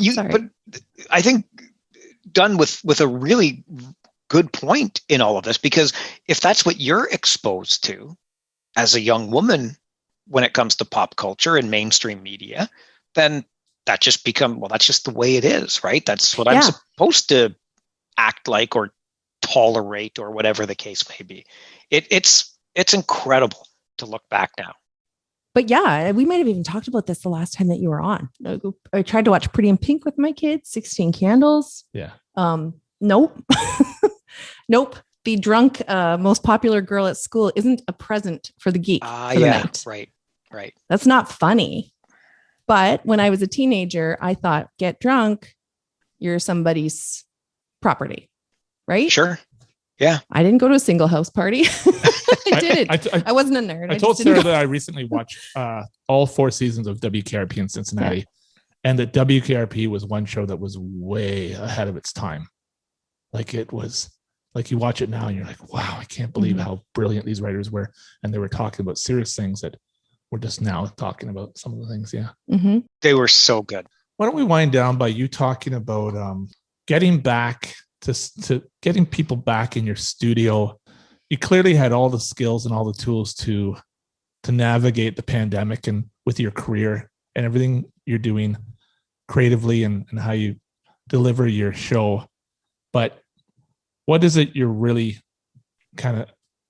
I think done with a really good point in all of this, because if that's what you're exposed to as a young woman when it comes to pop culture and mainstream media, then that just that's just the way it is, right? That's what I'm supposed to act like or tolerate or whatever the case may be. It's incredible to look back now. But yeah, we might have even talked about this the last time that you were on. I tried to watch Pretty in Pink with my kids, 16 Candles. Yeah. Nope. Nope. The drunk, most popular girl at school isn't a present for the geek. For the night. Right. That's not funny. But when I was a teenager, I thought, get drunk, you're somebody's property, right? Sure. Yeah. I didn't go to a single house party. I didn't. I wasn't a nerd. I told Sarah that I recently watched all 4 seasons of WKRP in Cincinnati, and that WKRP was one show that was way ahead of its time. Like it was. Like you watch it now and you're like, wow, I can't believe how brilliant these writers were. And they were talking about serious things that we're just now talking about some of the things. Yeah. Mm-hmm. They were so good. Why don't we wind down by you talking about getting back to getting people back in your studio. You clearly had all the skills and all the tools to navigate the pandemic and with your career and everything you're doing creatively and how you deliver your show. But what is it you're really kind of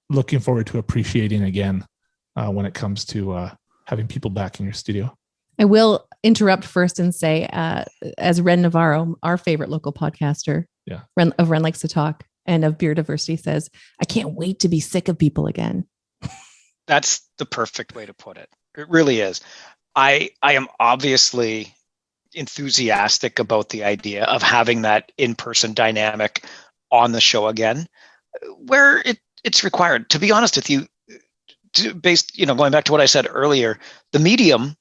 looking forward to appreciating again when it comes to having people back in your studio? I will interrupt first and say, as Ren Navarro, our favorite local podcaster, Ren Likes to Talk and of Beer Diversity, says, I can't wait to be sick of people again. That's the perfect way to put it. It really is. I am obviously enthusiastic about the idea of having that in-person dynamic on the show again, where it's required. To be honest with you, going back to what I said earlier, the medium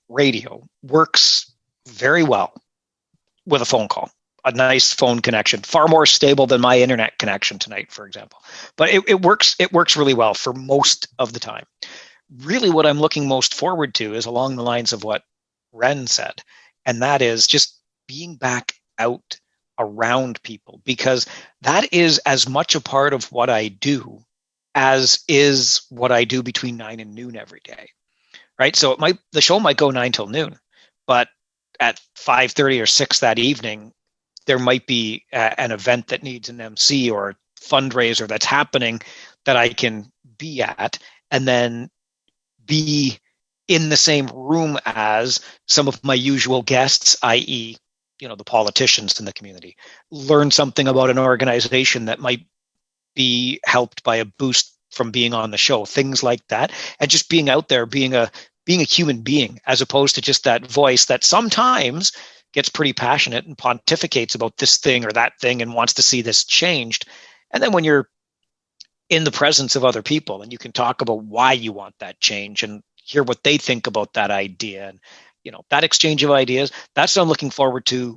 radio works very well with a phone call, a nice phone connection, far more stable than my internet connection tonight, for example. But it works really well for most of the time. Really, what I'm looking most forward to is along the lines of what Ren said, and that is just being back out around people, because that is as much a part of what I do as is what I do between 9 and noon every day, right? So the show might go 9 till noon, but at 5:30 or 6 that evening, there might be an event that needs an MC or a fundraiser that's happening that I can be at, and then be in the same room as some of my usual guests, i.e., the politicians in the community, learn something about an organization that might be helped by a boost from being on the show, things like that, and just being out there, being a human being, as opposed to just that voice that sometimes gets pretty passionate and pontificates about this thing or that thing and wants to see this changed. And then when you're in the presence of other people and you can talk about why you want that change and hear what they think about that idea, and that exchange of ideas, that's what I'm looking forward to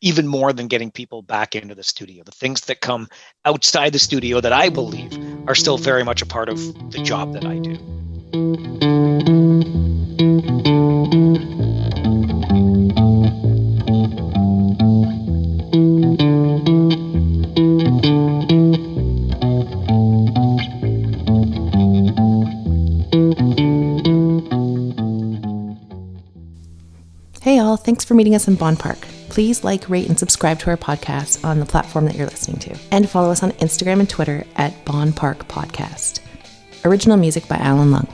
even more than getting people back into the studio. The things that come outside the studio that I believe are still very much a part of the job that I do. Hey all, thanks for meeting us in Bonn Park. Please like, rate, and subscribe to our podcast on the platform that you're listening to. And follow us on Instagram and Twitter at Bonn Park Podcast. Original music by Alan Lung.